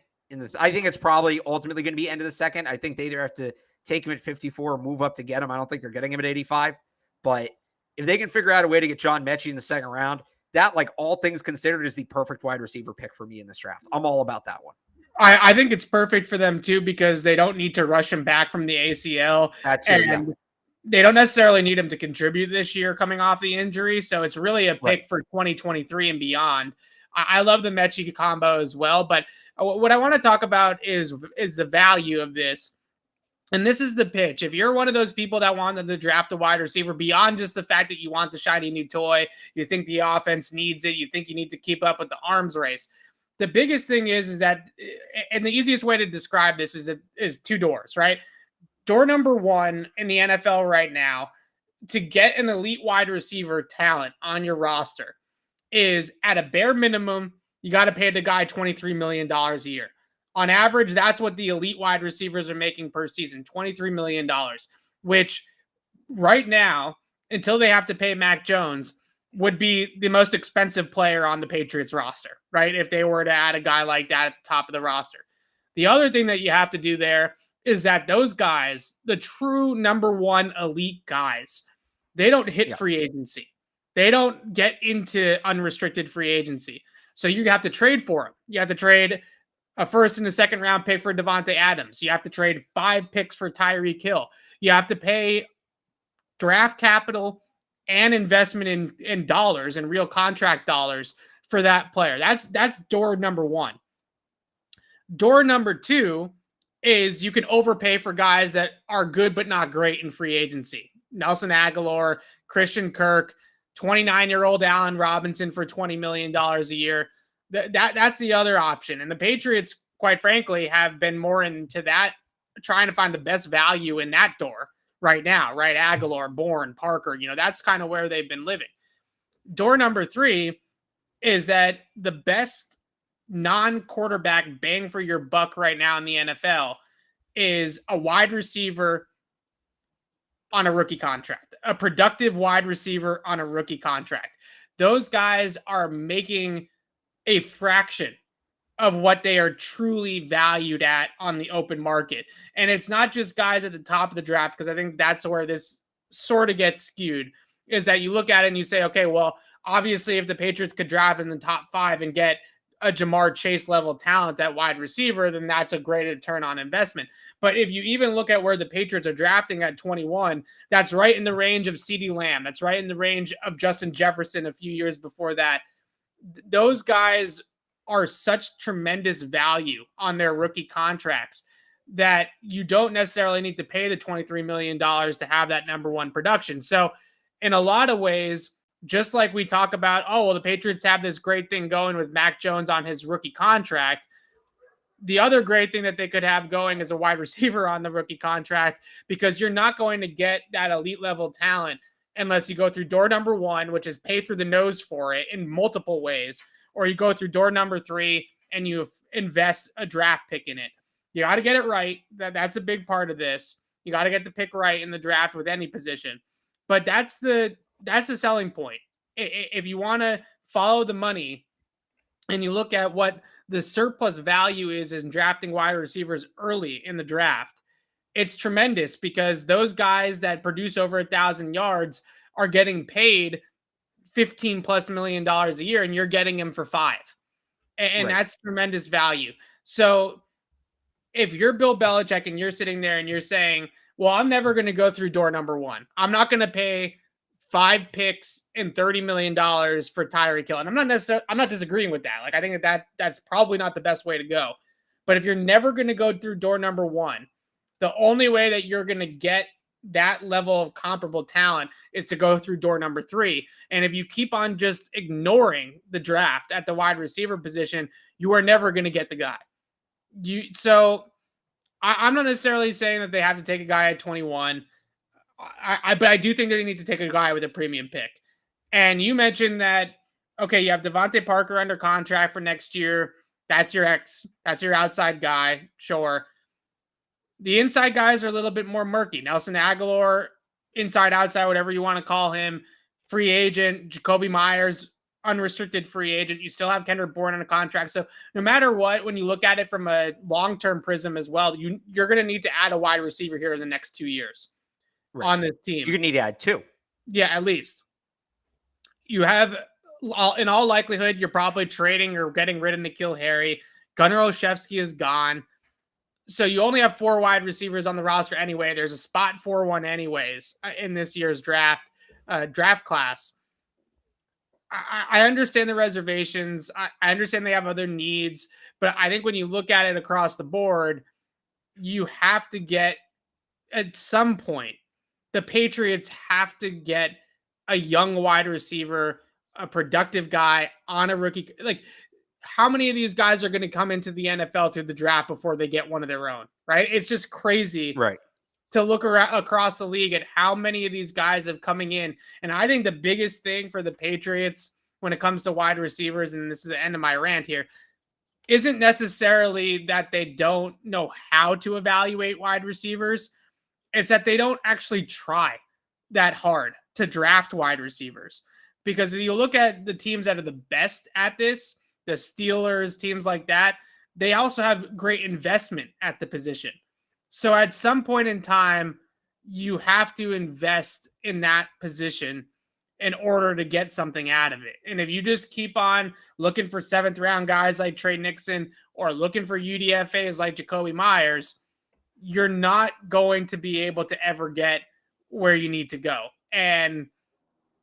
I think it's probably ultimately going to be end of the second. I think they either have to take him at 54 or move up to get him. I don't think they're getting him at 85. But if they can figure out a way to get John Mechie in the second round, that, like, all things considered, is the perfect wide receiver pick for me in this draft. I'm all about that one. I think it's perfect for them too, because they don't need to rush him back from the ACL. They don't necessarily need him to contribute this year coming off the injury. So it's really a pick for 2023 and beyond. I love the Mechie combo as well, but what I want to talk about is the value of this. And this is the pitch. If you're one of those people that wanted to draft a wide receiver beyond just the fact that you want the shiny new toy, you think the offense needs it, you think you need to keep up with the arms race. The biggest thing is that, and the easiest way to describe this is 2 doors, right? Door number 1 in the NFL right now, to get an elite wide receiver talent on your roster, is at a bare minimum, you got to pay the guy $23 million a year. On average, that's what the elite wide receivers are making per season, $23 million, which right now, until they have to pay Mac Jones, would be the most expensive player on the Patriots roster, right? If they were to add a guy like that at the top of the roster. The other thing that you have to do there is that those guys, the true number 1 elite guys, they don't hit free agency. They don't get into unrestricted free agency. So you have to trade for them. You have to trade a first and a second round pick for Devontae Adams. You have to trade 5 picks for Tyreek Hill. You have to pay draft capital and investment in dollars and real contract dollars for that player. That's door number 1. Door number 2 is you can overpay for guys that are good but not great in free agency. Nelson Agholor, Christian Kirk, 29-year-old Allen Robinson for $20 million a year. That's the other option. And the Patriots, quite frankly, have been more into that, trying to find the best value in that door right now, right? Agholor, Bourne, Parker, that's kind of where they've been living. Door number 3 is that the best non-quarterback bang for your buck right now in the NFL is a wide receiver on a rookie contract, a productive wide receiver on a rookie contract. Those guys are making a fraction of what they are truly valued at on the open market. And it's not just guys at the top of the draft, because I think that's where this sort of gets skewed, is that you look at it and you say, okay, well, obviously if the Patriots could draft in the top 5 and get a Jamar Chase level talent at wide receiver, then that's a great return on investment. But if you even look at where the Patriots are drafting at 21, that's right in the range of CeeDee Lamb. That's right in the range of Justin Jefferson a few years before that. Those guys are such tremendous value on their rookie contracts that you don't necessarily need to pay the $23 million to have that number 1 production. So in a lot of ways, just like we talk about, oh, well, the Patriots have this great thing going with Mac Jones on his rookie contract. The other great thing that they could have going is a wide receiver on the rookie contract, because you're not going to get that elite level talent unless you go through door number 1, which is pay through the nose for it in multiple ways, or you go through door number 3 and you invest a draft pick in it. You got to get it right. That's a big part of this. You got to get the pick right in the draft with any position. But that's the selling point. If you want to follow the money and you look at what the surplus value is in drafting wide receivers early in the draft, it's tremendous, because those guys that produce over 1,000 yards are getting paid $15+ million a year, and you're getting them for 5. And right. That's tremendous value. So if you're Bill Belichick and you're sitting there and you're saying, well, I'm never going to go through door number 1. I'm not going to pay 5 picks and $30 million for Tyreek Hill. And I'm not disagreeing with that. Like, I think that's probably not the best way to go. But if you're never going to go through door number 1, the only way that you're going to get that level of comparable talent is to go through door number 3. And if you keep on just ignoring the draft at the wide receiver position, you are never going to get the guy. I'm not necessarily saying that they have to take a guy at 21. But I do think that they need to take a guy with a premium pick. And you mentioned that, okay, you have DeVante Parker under contract for next year. That's your outside guy. Sure. The inside guys are a little bit more murky. Nelson Agholor, inside, outside, whatever you want to call him, free agent. Jacoby Myers, unrestricted free agent. You still have Kendrick Bourne on a contract. So no matter what, when you look at it from a long-term prism as well, you're going to need to add a wide receiver here in the next 2 years. Right. On this team. You need to add 2. Yeah, at least. You have, in all likelihood, you're probably trading or getting rid of N'Keal Harry. Gunnar Olszewski is gone. So you only have 4 wide receivers on the roster anyway. There's a spot for one anyways in this year's draft class. I understand the reservations. I understand they have other needs. But I think when you look at it across the board, you have to get, at some point, the Patriots have to get a young wide receiver, a productive guy on a rookie. Like, how many of these guys are going to come into the NFL through the draft before they get one of their own, right? It's just crazy right, to look across the league at how many of these guys have coming in. And I think the biggest thing for the Patriots when it comes to wide receivers, and this is the end of my rant here, isn't necessarily that they don't know how to evaluate wide receivers. It's that they don't actually try that hard to draft wide receivers. Because if you look at the teams that are the best at this, the Steelers, teams like that, they also have great investment at the position. So at some point in time, you have to invest in that position in order to get something out of it. And if you just keep on looking for 7th round guys like Trey Nixon or looking for UDFAs like Jacoby Myers, you're not going to be able to ever get where you need to go. And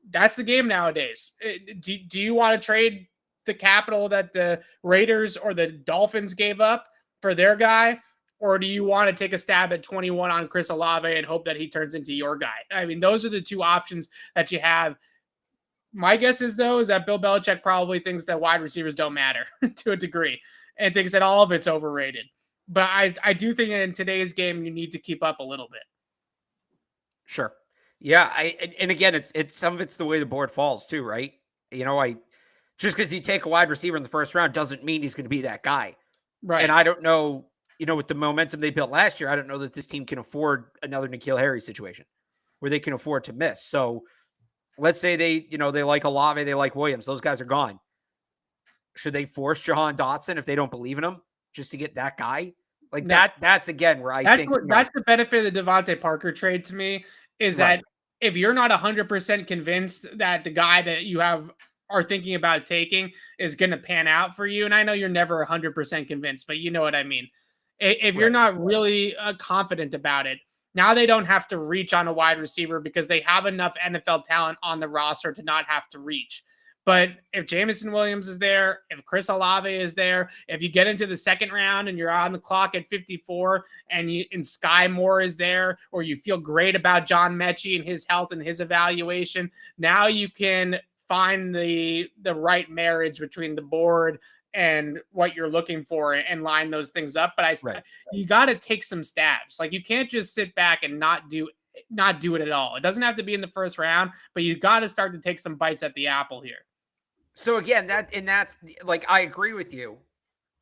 that's the game nowadays. Do you want to trade the capital that the Raiders or the Dolphins gave up for their guy? Or do you want to take a stab at 21 on Chris Olave and hope that he turns into your guy? I mean, those are the 2 options that you have. My guess is, though, is that Bill Belichick probably thinks that wide receivers don't matter to a degree and thinks that all of it's overrated. But I do think that in today's game, you need to keep up a little bit. Sure. Yeah. And again, it's some of it's the way the board falls too, right? Just because you take a wide receiver in the first round doesn't mean he's going to be that guy. Right. And I don't know, with the momentum they built last year, I don't know that this team can afford another N'Keal Harry situation where they can afford to miss. So let's say they like Olave, they like Williams. Those guys are gone. should they force Jahan Dotson if they don't believe in him just to get that guy? Like No. that's again where I think that's the benefit of the DeVante Parker trade to me is Right. that if you're not 100% convinced that the guy that you are thinking about taking is going to pan out for you, and I know you're never 100% convinced, but you know what I mean. If you're Right. not really confident about it, now they don't have to reach on a wide receiver because they have enough NFL talent on the roster to not have to reach. But if Jameson Williams is there, if Chris Olave is there, if you get into the second round and you're on the clock at 54 and Sky Moore is there, or you feel great about John Mechie and his health and his evaluation, now you can find the right marriage between the board and what you're looking for and line those things up. But you got to take some stabs. Like, you can't just sit back and not do it at all. It doesn't have to be in the first round, but you got to start to take some bites at the apple here. So again, that's like, I agree with you,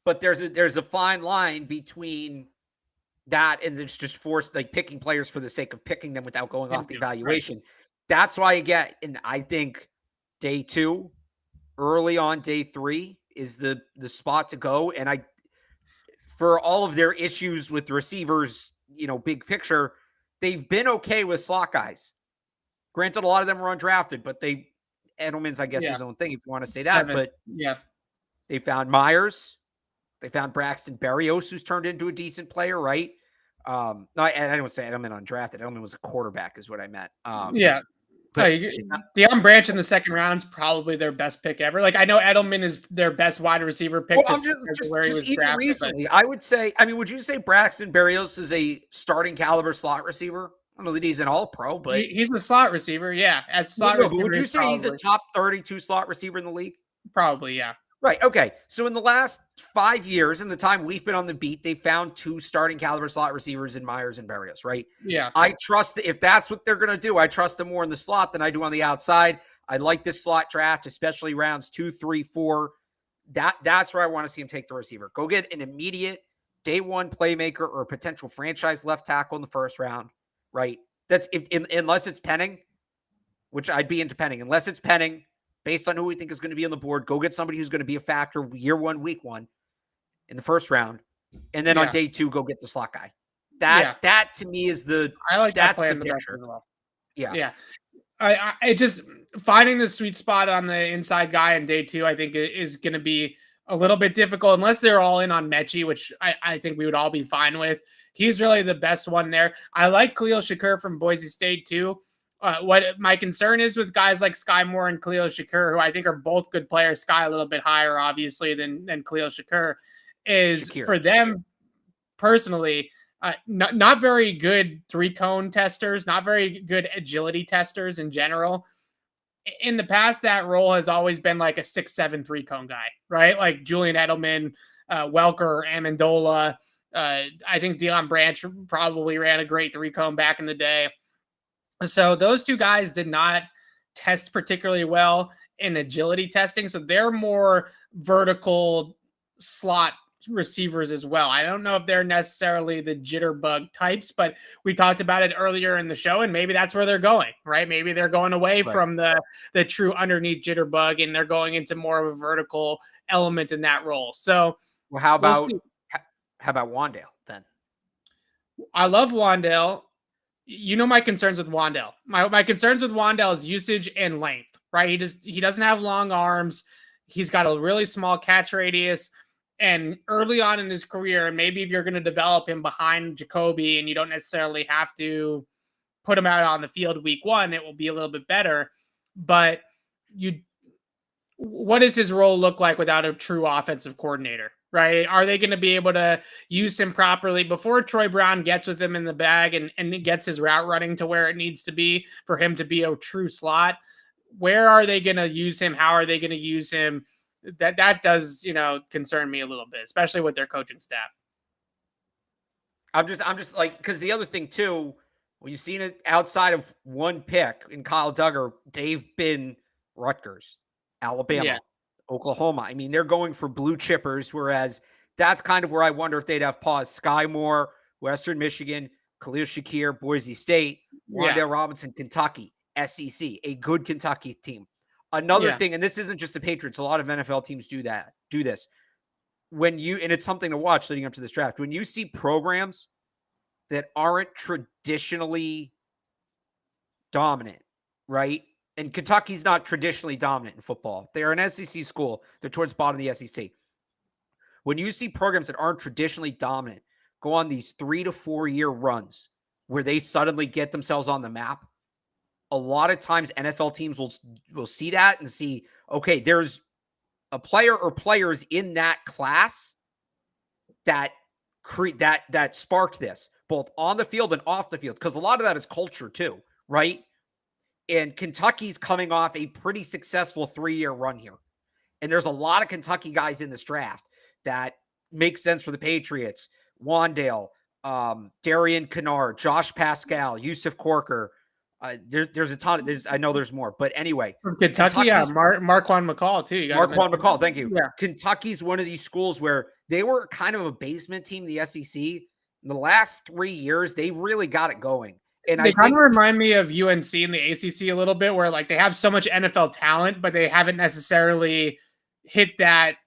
but there's a fine line between that and it's just forced, like, picking players for the sake of picking them without going off the evaluation. Right. That's why, again, and I think day 2, early on day 3 is the spot to go. And for all of their issues with receivers, big picture, they've been okay with slot guys. Granted, a lot of them were undrafted, but Edelman's, I guess, his own thing, if you want to say that. 7. But they found Myers. They found Braxton Berrios, who's turned into a decent player, right? No, I don't say Edelman undrafted. Edelman was a quarterback, is what I meant. But Deion Branch in the second round is probably their best pick ever. Like, I know Edelman is their best wide receiver pick. Well, just even drafted, recently, I would say. I mean, would you say Braxton Berrios is a starting caliber slot receiver? I don't know that he's an all-pro, but he's a slot receiver. Yeah, as slot receiver. Would you say he's a top 32 slot receiver in the league? Probably, yeah. Right. Okay. So in the last 5 years, in the time we've been on the beat, they found 2 starting caliber slot receivers in Myers and Berrios, right? Yeah. I trust that if that's what they're going to do, I trust them more in the slot than I do on the outside. I like this slot draft, especially rounds 2, 3, 4. That's where I want to see him take the receiver. Go get an immediate day 1 playmaker or a potential franchise left tackle in the first round, right? That's unless it's Penning, which I'd be into Penning. Unless it's Penning, based on who we think is going to be on the board, go get somebody who's going to be a factor year 1, week 1 in the first round. And then on day 2, go get the slot guy. That to me is that's the picture. Well. Yeah. I just finding the sweet spot on the inside guy in day 2, I think is going to be a little bit difficult unless they're all in on Mechie, which I think we would all be fine with. He's really the best one there. I like Khalil Shakur from Boise State too. What my concern is with guys like Sky Moore and Khalil Shakur, who I think are both good players, Sky a little bit higher, obviously, than Khalil Shakur, is for them personally, not very good 3-cone testers, not very good agility testers in general. In the past, that role has always been like a 6'7" 3-cone guy, right? Like Julian Edelman, Welker, Amendola. I think Deion Branch probably ran a great 3-cone back in the day. So those 2 guys did not test particularly well in agility testing. So they're more vertical slot receivers as well. I don't know if they're necessarily the jitterbug types, but we talked about it earlier in the show, and maybe that's where they're going, right? Maybe they're going away from the true underneath jitterbug, and they're going into more of a vertical element in that role. So how about Wan'Dale then? I love Wan'Dale. You know my concerns with Wan'Dale. My concerns with Wan'Dale is usage and length, right? He doesn't have long arms. He's got a really small catch radius. And early on in his career, and maybe if you're going to develop him behind Jacoby and you don't necessarily have to put him out on the field week 1, it will be a little bit better. But what does his role look like without a true offensive coordinator, right? Are they going to be able to use him properly before Troy Brown gets with him in the bag and gets his route running to where it needs to be for him to be a true slot? Where are they going to use him? How are they going to use him? That does, concern me a little bit, especially with their coaching staff. I'm just like, because the other thing too, when you've seen it outside of one pick in Kyle Duggar, they've been Rutgers, Alabama, Oklahoma. I mean, they're going for blue chippers, whereas that's kind of where I wonder if they'd have paused. Sky Moore, Western Michigan, Khalil Shakir, Boise State, Wan'Dale Robinson, Kentucky, SEC, a good Kentucky team. Another thing, and this isn't just the Patriots, a lot of NFL teams do this. And it's something to watch leading up to this draft. When you see programs that aren't traditionally dominant, right? And Kentucky's not traditionally dominant in football. They're an SEC school. They're towards the bottom of the SEC. When you see programs that aren't traditionally dominant go on these 3 to 4 year runs where they suddenly get themselves on the map, a lot of times NFL teams will see that and see, okay, there's a player or players in that class that sparked this, both on the field and off the field, because a lot of that is culture too, right? And Kentucky's coming off a pretty successful 3-year run here. And there's a lot of Kentucky guys in this draft that make sense for the Patriots. Wandale, Darian Kennard, Josh Pascal, Yusuf Corker. There's a ton. I know there's more, but anyway, from Kentucky, Marquand McCall too. Marquand McCall, thank you. Yeah. Kentucky's one of these schools where they were kind of a basement team in the SEC. In the last 3 years, they really got it going. And they kind of remind me of UNC in the ACC a little bit, where like they have so much NFL talent, but they haven't necessarily hit that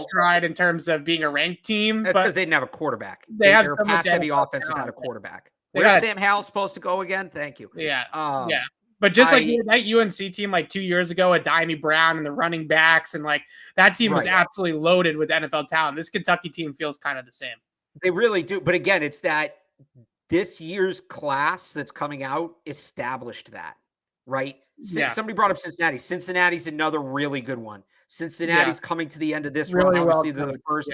stride in terms of being a ranked team. That's because they didn't have a quarterback. They're a pass-heavy offense without a quarterback. Where's Sam Howell supposed to go again? Thank you. Yeah. But just like that UNC team like 2 years ago, Adimi Brown and the running backs, and like that team was absolutely loaded with NFL talent. This Kentucky team feels kind of the same. They really do. But again, it's that this year's class that's coming out established that, right? Somebody brought up Cincinnati. Cincinnati's another really good one. Cincinnati's coming to the end of this really run. Obviously, well they're the first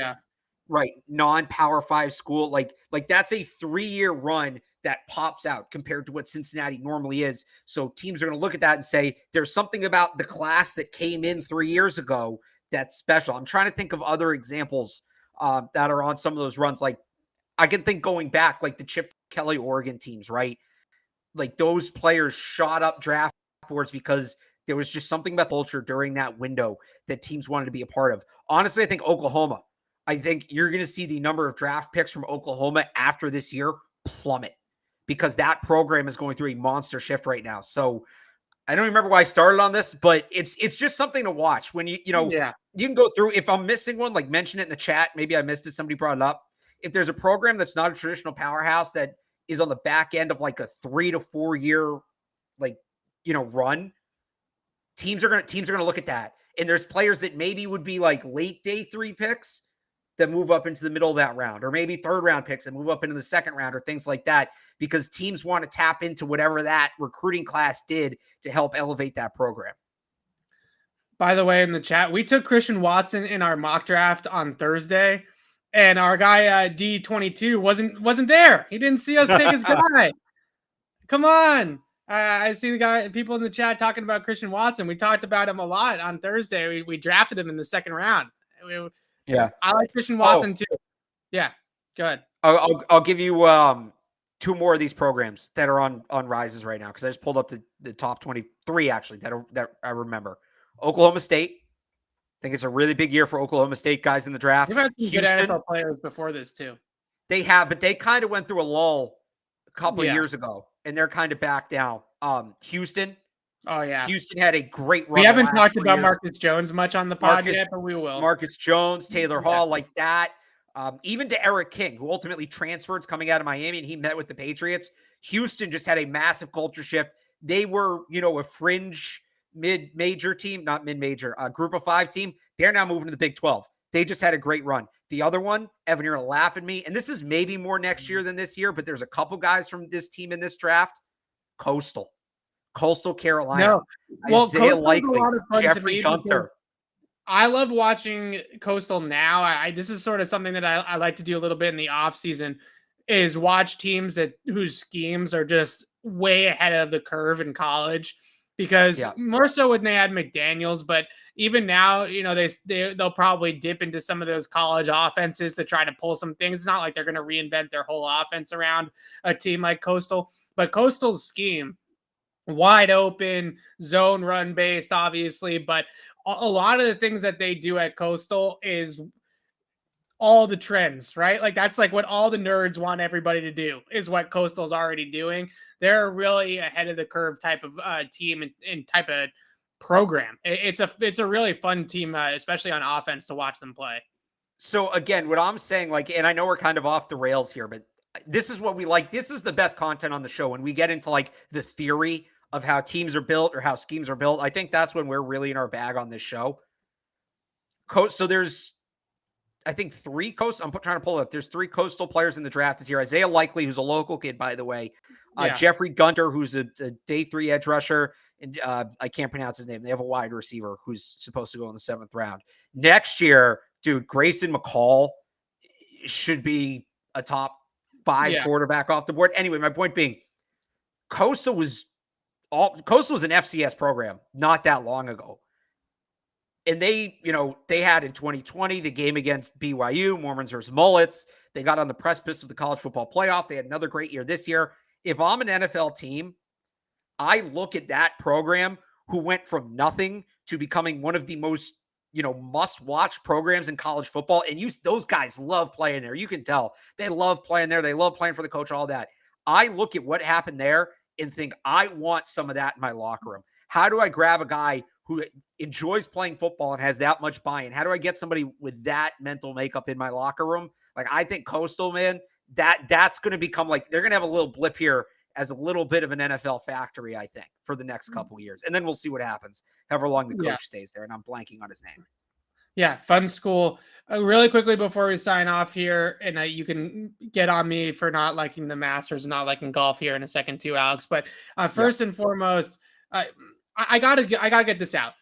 non-Power 5 school. Like that's a 3-year run that pops out compared to what Cincinnati normally is. So teams are going to look at that and say, there's something about the class that came in 3 years ago that's special. I'm trying to think of other examples that are on some of those runs. Like I can think going back, like the Chip Kelly Oregon teams, right? Like those players shot up draft boards because there was just something about culture during that window that teams wanted to be a part of. Honestly, I think Oklahoma. I think you're going to see the number of draft picks from Oklahoma after this year plummet because that program is going through a monster shift right now. So I don't remember why I started on this, but it's just something to watch when you can go through. If I'm missing one, like mention it in the chat. Maybe I missed it. Somebody brought it up. If there's a program that's not a traditional powerhouse that is on the back end of like a 3 to 4 year, run, teams are going to look at that. And there's players that maybe would be like late day 3 picks that move up into the middle of that round, or maybe 3rd round picks that move up into the 2nd round, or things like that, because teams want to tap into whatever that recruiting class did to help elevate that program. By the way, in the chat, we took Christian Watson in our mock draft on Thursday, and our guy D22 wasn't there. He didn't see us take his guy. Come on. I see people in the chat talking about Christian Watson. We talked about him a lot on Thursday. We drafted him in the 2nd round. I like Christian Watson too. Yeah, go ahead. I'll give you 2 more of these programs that are on rises right now because I just pulled up the top 23 actually that I remember. Oklahoma State. I think it's a really big year for Oklahoma State guys in the draft. You've had some good NFL players before this too. They have, but they kind of went through a lull a couple of years ago, and they're kind of back now. Houston. Oh, yeah. Houston had a great run. We haven't talked about Marcus Jones much on the pod yet, but we will. Marcus Jones, Taylor Hall, like that. Even to Eric King, who ultimately transferred coming out of Miami, and he met with the Patriots. Houston just had a massive culture shift. They were, a fringe mid-major team, not mid-major, group of 5 team. They're now moving to the Big 12. They just had a great run. The other one, Evan, you're going to laugh at me, and this is maybe more next year than this year, but there's a couple guys from this team in this draft. Coastal Carolina. No. Well, Isaiah Likely, Jeffrey Gunther. I love watching Coastal now. This is sort of something that I like to do a little bit in the off season, is watch teams whose schemes are just way ahead of the curve in college, because more so when they had McDaniels, but even now, they'll probably dip into some of those college offenses to try to pull some things. It's not like they're going to reinvent their whole offense around a team like Coastal, but Coastal's scheme, wide open, zone run based, obviously, but a lot of the things that they do at Coastal is all the trends, right? Like that's like what all the nerds want everybody to do, is what Coastal's already doing. They're really ahead of the curve type of team and type of program. It's a really fun team, especially on offense, to watch them play. So again, what I'm saying, like, and I know we're kind of off the rails here, but this is what we like. This is the best content on the show. When we get into like the theory of how teams are built or how schemes are built, I think that's when we're really in our bag on this show. So there's, I think, three coast. I'm trying to pull it up. There's 3 coastal players in the draft this year. Isaiah Likely, who's a local kid, by the way. Jeffrey Gunter, who's a day 3 edge rusher. And I can't pronounce his name. They have a wide receiver who's supposed to go in the 7th round. Next year, dude, Grayson McCall should be a top 5 quarterback off the board. Anyway, my point being, Coastal was an FCS program not that long ago. And they had in 2020 the game against BYU, Mormons versus Mullets. They got on the precipice of the college football playoff. They had another great year this year. If I'm an NFL team, I look at that program who went from nothing to becoming one of the most, must-watch programs in college football. And those guys love playing there. You can tell. They love playing there. They love playing for the coach, all that. I look at what happened there and think, I want some of that in my locker room. How do I grab a guy who enjoys playing football and has that much buy-in? How do I get somebody with that mental makeup in my locker room? Like, I think Coastal, man, that's going to become like, they're going to have a little blip here as a little bit of an NFL factory, I think, for the next couple of years. And then we'll see what happens, however long the coach stays there. And I'm blanking on his name. Yeah, fun school. Really quickly before we sign off here, and you can get on me for not liking the Masters and not liking golf here in a second too, Alex. But first and foremost, I gotta get this out.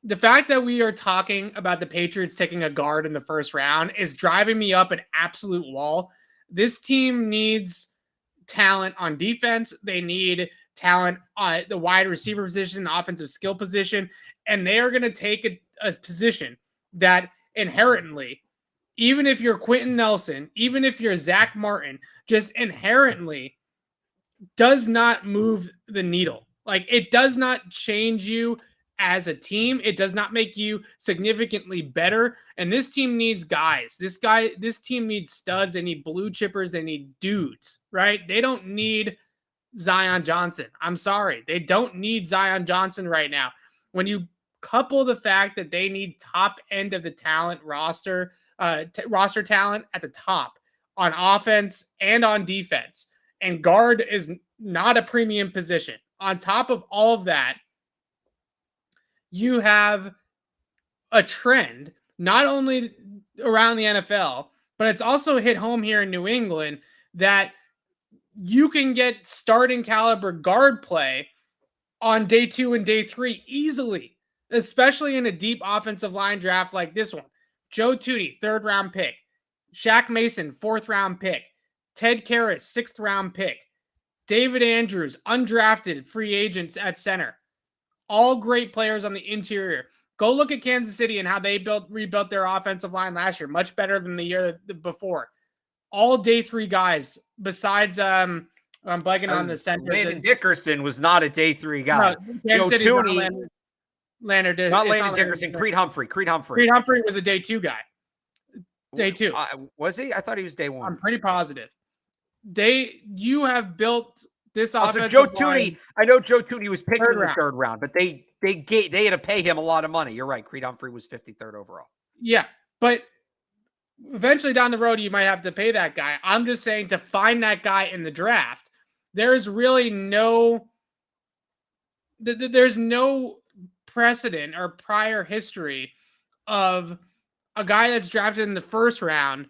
The fact that we are talking about the Patriots taking a guard in the first round is driving me up an absolute wall. This team needs talent on defense. They need talent on the wide receiver position, the offensive skill position, and they are going to take a position that inherently, even if you're Quentin Nelson, even if you're Zach Martin, just inherently does not move the needle. Like, it does not change you as a team. It does not make you significantly better. And this team needs guys. This team needs studs. They need blue chippers. They need dudes, right? They don't need Zion Johnson. I'm sorry. They don't need Zion Johnson right now. When you couple the fact that they need top end of the talent roster talent at the top on offense and on defense, and guard is not a premium position. On top of all of that, you have a trend not only around the NFL, but it's also hit home here in New England that you can get starting caliber guard play on day 2 and day 3 easily, especially in a deep offensive line draft like this one. Joe Tooney, 3rd round pick. Shaq Mason, 4th round pick. Ted Karras, 6th round pick. David Andrews, undrafted free agents at center. All great players on the interior. Go look at Kansas City and how they rebuilt their offensive line last year. Much better than the year before. All day 3 guys besides I'm blanking on the center. Landon Dickerson was not a day 3 guy. No, Joe Tooney. Landon Dickerson. Creed Humphrey. Creed Humphrey was a day 2 guy. Day 2. Was he? I thought he was day 1. I'm pretty positive. You have built this offensive Joe line. Tooney, I know Joe Tooney was picked in the 3rd round, but they had to pay him a lot of money. You're right. Creed Humphrey was 53rd overall. Yeah, but eventually down the road, you might have to pay that guy. I'm just saying, to find that guy in the draft, there's really there's no precedent or prior history of a guy that's drafted in the 1st round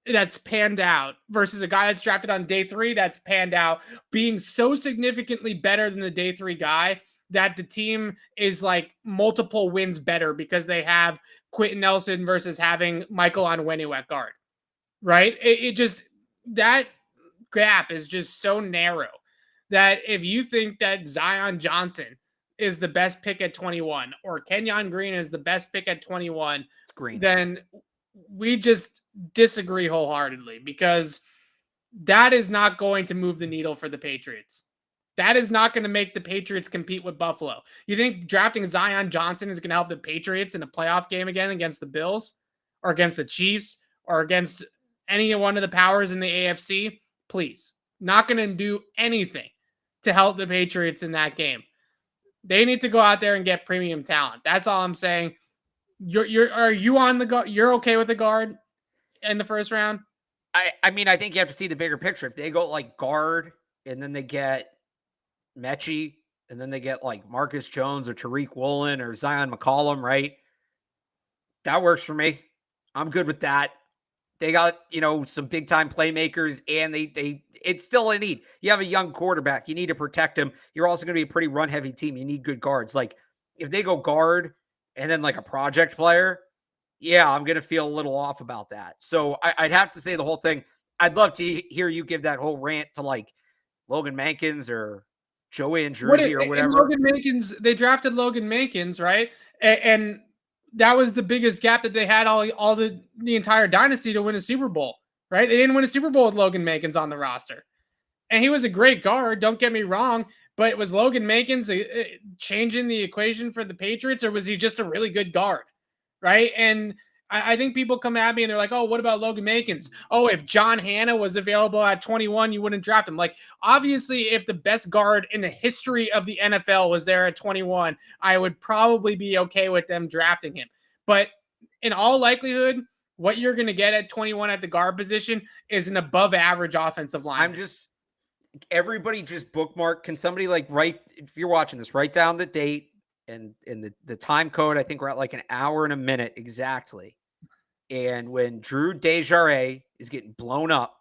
that's panned out versus a guy that's drafted on day 3 that's panned out being so significantly better than the day 3 guy that the team is like multiple wins better because they have Quentin Nelson versus having Michael Onwenu at guard, right? It just, that gap is just so narrow that if you think that Zion Johnson is the best pick at 21 or Kenyon Green is the best pick at 21, then we just disagree wholeheartedly, because that is not going to move the needle for the Patriots. That is not going to make the Patriots compete with Buffalo. You think drafting Zion Johnson is going to help the Patriots in a playoff game again against the Bills or against the Chiefs or against any one of the powers in the AFC? Please. Not going to do anything to help the Patriots in that game. They need to go out there and get premium talent. That's all I'm saying. Are you on the guard? You're okay with the guard in the first round? I mean, I think you have to see the bigger picture. If they go like guard and then they get Mechie and then they get like Marcus Jones or Tariq Woolen or Zion McCollum, right? That works for me. I'm good with that. They got, some big time playmakers and it's still a need. You have a young quarterback. You need to protect him. You're also going to be a pretty run heavy team. You need good guards. Like if they go guard and then like a project player, yeah, I'm going to feel a little off about that. So I'd have to say the whole thing. I'd love to hear you give that whole rant to like Logan Mankins or Joey and Jersey or whatever. Logan Mankins, they drafted Logan Mankins, right? And that was the biggest gap that they had all the entire dynasty to win a Super Bowl, right? They didn't win a Super Bowl with Logan Mankins on the roster. And he was a great guard, don't get me wrong, but was Logan Mankins changing the equation for the Patriots, or was he just a really good guard, right? And I think people come at me and they're like, oh, what about Logan Mankins? Oh, if John Hanna was available at 21, you wouldn't draft him. Like, obviously, if the best guard in the history of the NFL was there at 21, I would probably be okay with them drafting him. But in all likelihood, what you're going to get at 21 at the guard position is an above average offensive line. Everybody just bookmark. Can somebody if you're watching this, write down the date and the time code. I think we're at like an hour and a minute exactly. And when Drew Desjardins is getting blown up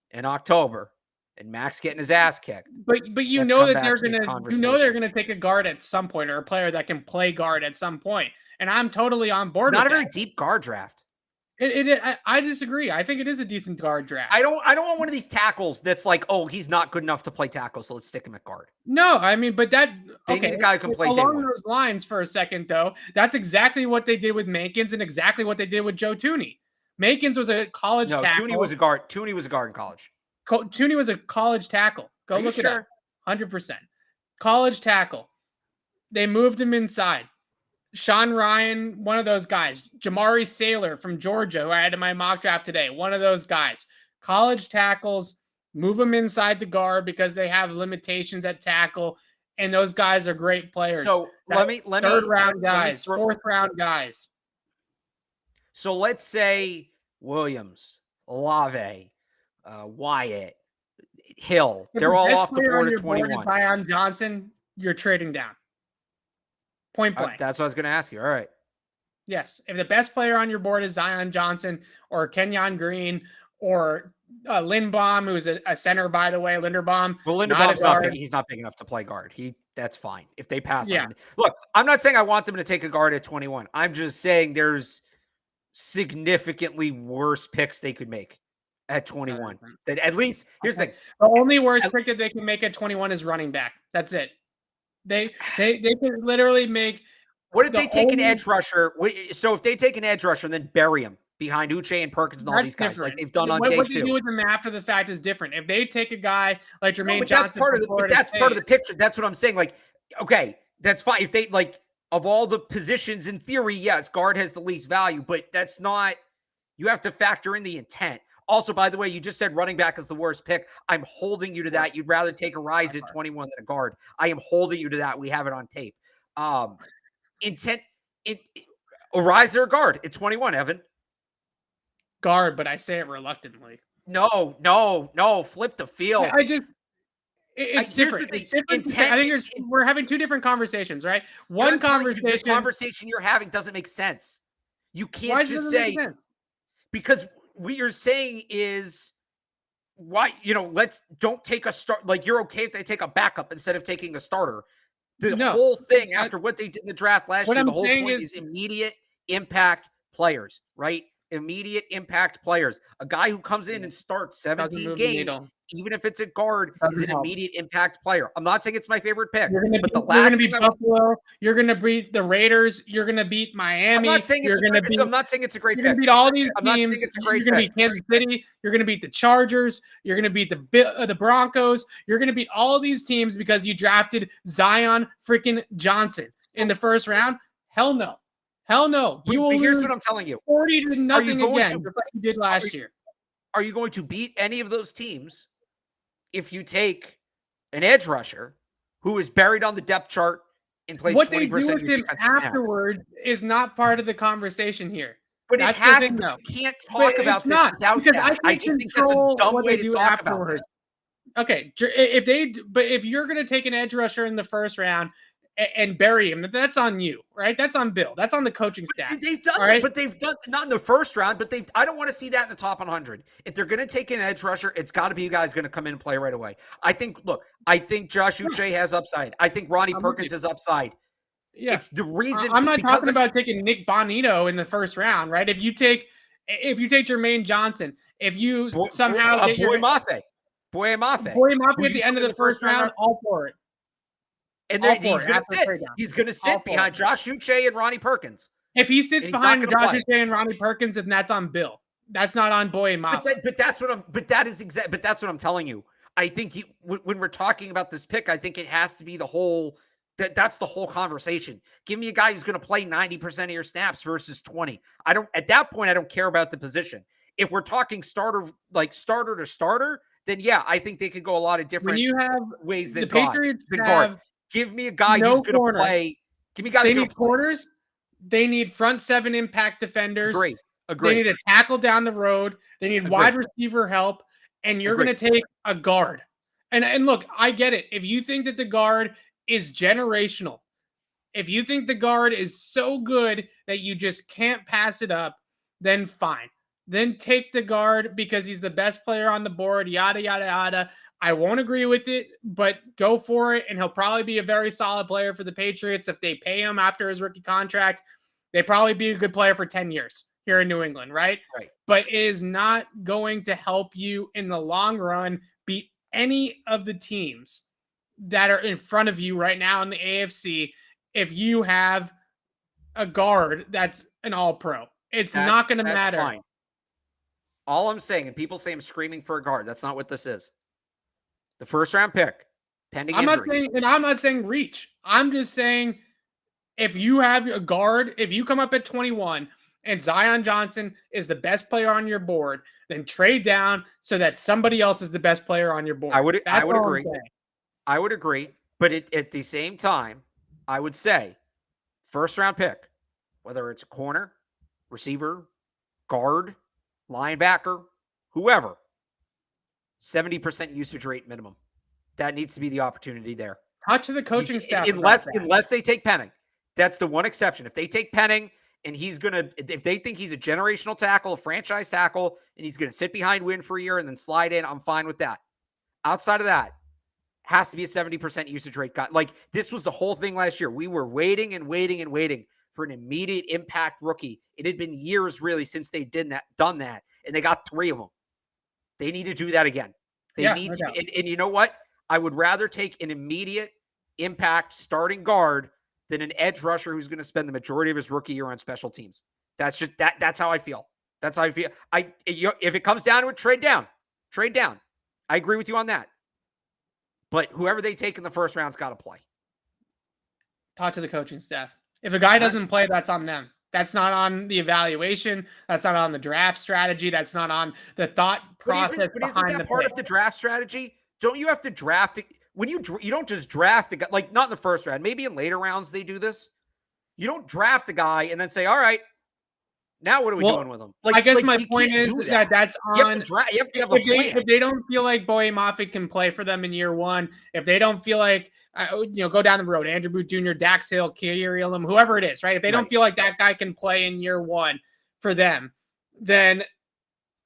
in October and Max getting his ass kicked. But you know that they're gonna take a guard at some point, or a player that can play guard at some point. And I'm totally on board. Not a very deep guard draft. I disagree. I think it is a decent guard draft. I don't want one of these tackles that's like, oh, he's not good enough to play tackle, so let's stick him at guard. No, I mean, but they need a guy who can play along those lines for a second, though. That's exactly what they did with Mankins and exactly what they did with Joe Thuney. Mankins was a college tackle. Thuney was a guard. Thuney was a guard in college. Thuney was a college tackle. Go look it up. 100%. College tackle. They moved him inside. Sean Ryan, one of those guys. Jamari Saylor from Georgia, who I had in my mock draft today, one of those guys. College tackles, move them inside to guard because they have limitations at tackle, and those guys are great players. So let me third-round guys, fourth-round guys. So let's say Williams, Olave, Wyatt, Hill. They're all off the board at 21. Zion Johnson, you're trading down. Point blank. That's what I was going to ask you. All right. Yes. If the best player on your board is Zion Johnson or Kenyon Green or Linderbaum, who's a center, by the way, Linderbaum. Well, Linderbaum's he's not big enough to play guard. That's fine. If they pass on him. Look, I'm not saying I want them to take a guard at 21. I'm just saying there's significantly worse picks they could make at 21. That at least, here's the thing. The only worst pick that they can make at 21 is running back. That's it. They can literally make. What if they take an edge rusher? So if they take an edge rusher and then bury him behind Uche and Perkins and all these guys, like they've done on day 2. What you do with them after the fact is different. If they take a guy like Jermaine Johnson, that's part of the picture. That's what I'm saying. Like, okay, that's fine. If they of all the positions in theory, yes, guard has the least value, but that's not. You have to factor in the intent. Also, by the way, you just said running back is the worst pick. I'm holding you to that. You'd rather take a rise at 21 than a guard. I am holding you to that. We have it on tape. Intent, a rise or a guard at 21, Evan. Guard, but I say it reluctantly. No. Flip the field. It's different. It's different. I think we're having two different conversations, right? One conversation. The conversation you're having doesn't make sense. You can't just say because what you're saying is why don't take a start. Like you're okay if they take a backup instead of taking a starter. The whole thing after what they did in the draft last year, the whole point is immediate impact players, right? Immediate impact players. A guy who comes in and starts 17 games, even if it's a guard, is an immediate impact player. I'm not saying it's my favorite pick, you're going to beat Buffalo. You're going to beat the Raiders. You're going to beat Miami. I'm not saying it's a great pick. You're going to beat all these teams. You're going to beat Kansas City. You're going to beat the Chargers. You're going to beat the Broncos. You're going to beat all of these teams because you drafted Zion freaking Johnson in the first round. Hell no. Hell no. Here's what I'm telling you. 40-0 again, just like you did last year. Are you going to beat any of those teams if you take an edge rusher who is buried on the depth chart and plays What they 20% do of with your him defensive snaps. afterwards is not part of the conversation here. But That's it has the thing, to. though. You can't But talk about it's this not, without because I that. I can't just think that's a control dumb what way they to do talk about this. afterwards. Okay, if you're going to take an edge rusher in the first round and bury him, that's on you, right? That's on Bill. That's on the coaching staff. They've done right? it, but they've done not in the first round. But I don't want to see that in the top 100. If they're going to take an edge rusher, it's got to be you guys going to come in and play right away. I think Josh Uche has upside. I think Ronnie Perkins has upside. Yeah, it's the reason. I'm not talking about taking Nick Bonito in the first round, right? If you take Jermaine Johnson, if you somehow get Boye Mafe at the end of the first round, all for it. And then he's going to sit. He's going to sit behind Josh Uche and Ronnie Perkins. If he sits behind Josh Uche and Ronnie Perkins, then that's on Bill. That's not on Boye Mafe. But that's what I'm telling you. I think when we're talking about this pick, I think it has to be the whole. That's the whole conversation. Give me a guy who's going to play 90% of your snaps versus 20. At that point, I don't care about the position. If we're talking starter to starter, then yeah, I think they could go a lot of different ways than guard. Give me a guy who's going to play. Give me a guy who's going to play. Corners. They need front seven impact defenders. Agree. They need a tackle down the road. They need wide receiver help. And you're going to take a guard. And look, I get it. If you think that the guard is generational, if you think the guard is so good that you just can't pass it up, then fine. Then take the guard because he's the best player on the board, yada, yada, yada. I won't agree with it, but go for it. And he'll probably be a very solid player for the Patriots. If they pay him after his rookie contract, they'd probably be a good player for 10 years here in New England, right? But it is not going to help you in the long run beat any of the teams that are in front of you right now in the AFC if you have a guard that's an all-pro. It's not going to matter. Fine. All I'm saying, and people say I'm screaming for a guard, that's not what this is. The first round pick, pending injury. I'm not saying reach. I'm just saying if you have a guard, if you come up at 21 and Zion Johnson is the best player on your board, then trade down so that somebody else is the best player on your board. I would agree. I would agree. But at the same time, I would say first round pick, whether it's a corner, receiver, guard, linebacker, whoever, 70% usage rate minimum. That needs to be the opportunity there. Talk to the coaching staff. Unless they take Penning. That's the one exception. If they take Penning and if they think he's a generational tackle, a franchise tackle, and he's going to sit behind Wynn for a year and then slide in, I'm fine with that. Outside of that, has to be a 70% usage rate guy. Like, this was the whole thing last year. We were waiting for an immediate impact rookie. It had been years really since they done that, and they got 3 of them. They need to do that again. They need to. And you know what? I would rather take an immediate impact starting guard than an edge rusher who's going to spend the majority of his rookie year on special teams. That's just that. That's how I feel. That's how I feel. If it comes down to it, trade down. Trade down. I agree with you on that. But whoever they take in the first round's got to play. Talk to the coaching staff. If a guy doesn't play, that's on them. That's not on the evaluation. That's not on the draft strategy. That's not on the thought process. But isn't that part of the draft strategy? Don't you have to draft it? When you don't just draft a guy, like not in the first round, maybe in later rounds they do this. You don't draft a guy and then say, all right, now what are we doing with him? I guess my point is that that's on. You have to have a plan. If they don't feel like Boye Mafe can play for them in year one, if they don't feel like, go down the road, Andrew Booth Jr., Dax Hill, Kyrie Elam, whoever it is, right? If they don't feel like that guy can play in year one for them, then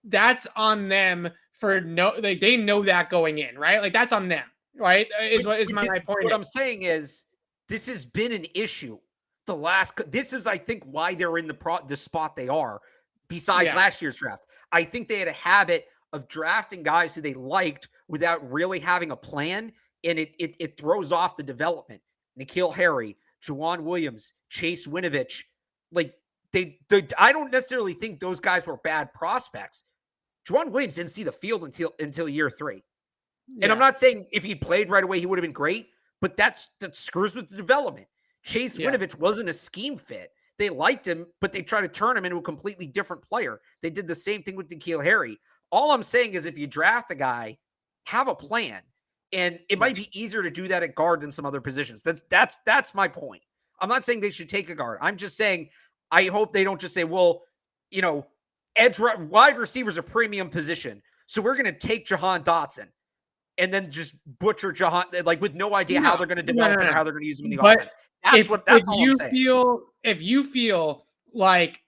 that's on them they know that going in, right? Like that's on them, right? My point. What I'm saying is this has been an issue. This is, I think, why they're in the spot they are. Besides last year's draft, I think they had a habit of drafting guys who they liked without really having a plan, and it throws off the development. N'Keal Harry, Juwan Williams, Chase Winovich, like I don't necessarily think those guys were bad prospects. Juwan Williams didn't see the field until year 3, and I'm not saying if he played right away he would have been great, but that screws with the development. Chase Winovich wasn't a scheme fit. They liked him, but they tried to turn him into a completely different player. They did the same thing with N'Keal Harry. All I'm saying is if you draft a guy, have a plan. And it might be easier to do that at guard than some other positions. That's my point. I'm not saying they should take a guard. I'm just saying I hope they don't just say, well, wide receiver's a premium position, so we're going to take Jahan Dotson and then just butcher Jahan, like with no idea how they're going to develop it or how they're going to use him in the offense. That's all I'm saying. If you feel like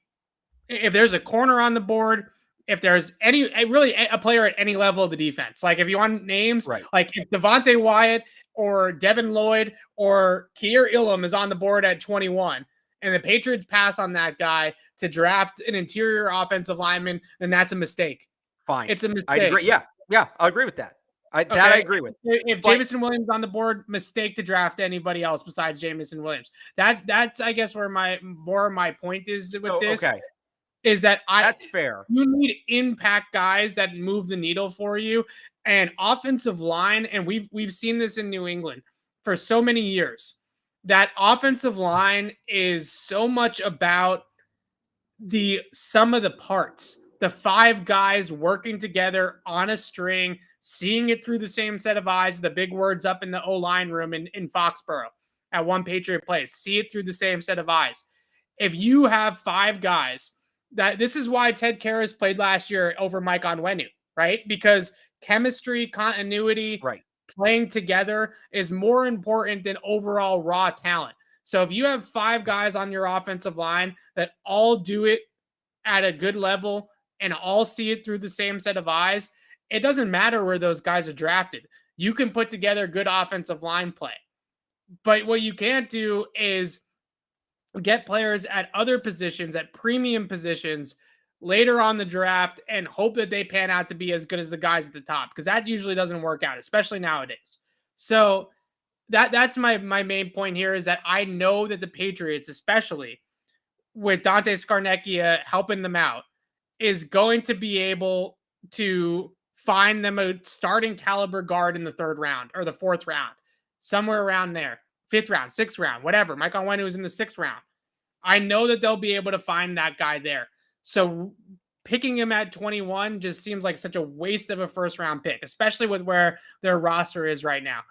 if there's a corner on the board, if there's a player at any level of the defense, like if you want names, right. like if Devontae Wyatt or Devin Lloyd or Keir Ilum is on the board at 21 and the Patriots pass on that guy to draft an interior offensive lineman, then that's a mistake. Fine. It's a mistake. I agree. Yeah. I agree with that. I agree with. If Jameson Williams on the board, mistake to draft anybody else besides Jameson Williams. That's I guess where my point is with this. Okay. Is that that's fair. You need impact guys that move the needle for you, and offensive line, and we've seen this in New England for so many years. That offensive line is so much about the sum of the parts. The 5 guys working together on a string, seeing it through the same set of eyes, the big words up in the O-line room in Foxborough at One Patriot Place, see it through the same set of eyes. If you have 5 guys, this is why Ted Karras played last year over Mike Onwenu, right? Because chemistry, continuity, right, playing together is more important than overall raw talent. So if you have 5 guys on your offensive line that all do it at a good level and all see it through the same set of eyes, it doesn't matter where those guys are drafted. You can put together good offensive line play. But what you can't do is get players at other positions, at premium positions later on the draft and hope that they pan out to be as good as the guys at the top, because that usually doesn't work out, especially nowadays. So that's my main point here, is that I know that the Patriots, especially with Dante Scarnecchia helping them out, is going to be able to find them a starting caliber guard in the 3rd round or the 4th round, somewhere around there, 5th round, 6th round, whatever. Mike Onwenu was in the 6th round. I know that they'll be able to find that guy there. So picking him at 21 just seems like such a waste of a 1st round pick, especially with where their roster is right now.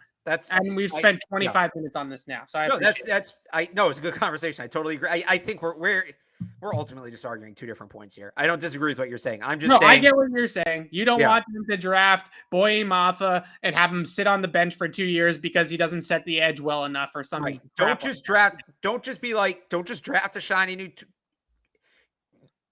And we've spent 25 minutes on this now. So it's a good conversation. I totally agree. I think we're ultimately just arguing 2 different points here. I don't disagree with what you're saying. I'm just saying. I get what you're saying. You don't want them to draft Boye Mafa and have him sit on the bench for 2 years because he doesn't set the edge well enough or something. Right. Don't just draft a shiny new.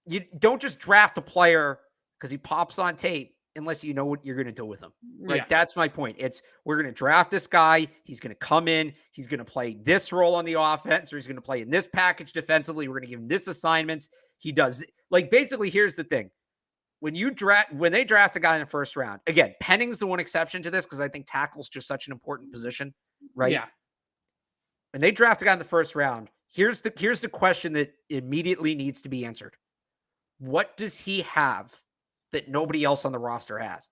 You don't just draft a player because he pops on tape unless you know what you're going to do with him. Right. Yeah. That's my point. We're going to draft this guy. He's going to come in. He's going to play this role on the offense, or he's going to play in this package defensively. We're going to give him this assignments. He does, like, basically, here's the thing. When they draft a guy in the 1st round, again, Penning's the one exception to this because I think tackle's just such an important position, right? Yeah. When they draft a guy in the 1st round, here's the question that immediately needs to be answered. What does he have that nobody else on the roster has?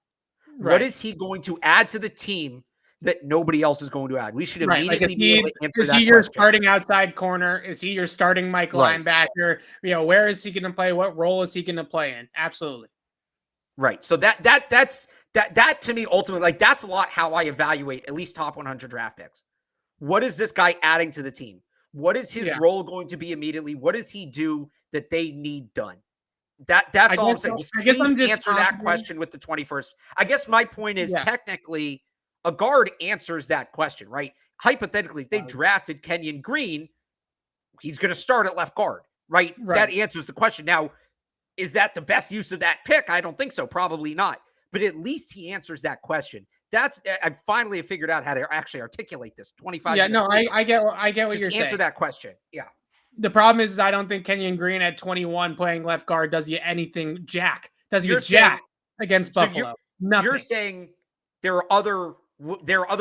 Right. What is he going to add to the team that nobody else is going to add? We should immediately be able to answer that question. Is he your starting outside corner? Is he your starting Mike linebacker? Where is he going to play? What role is he going to play in? Absolutely. Right. So that's to me, ultimately, like, that's a lot how I evaluate at least top 100 draft picks. What is this guy adding to the team? What is his role going to be immediately? What does he do that they need done? That's all I'm saying. Please answer that question with the 21st. I guess my point is technically a guard answers that question, right? Hypothetically, if they drafted Kenyon Green, he's going to start at left guard, right? That answers the question. Now, is that the best use of that pick? I don't think so. Probably not. But at least he answers that question. I finally have figured out how to actually articulate this. 25 minutes. Yeah, no, I get what you're saying. Answer that question. Yeah. The problem is I don't think Kenyon Green at 21 playing left guard does you anything jack. Does you jack against Buffalo. Nothing. You're saying there are other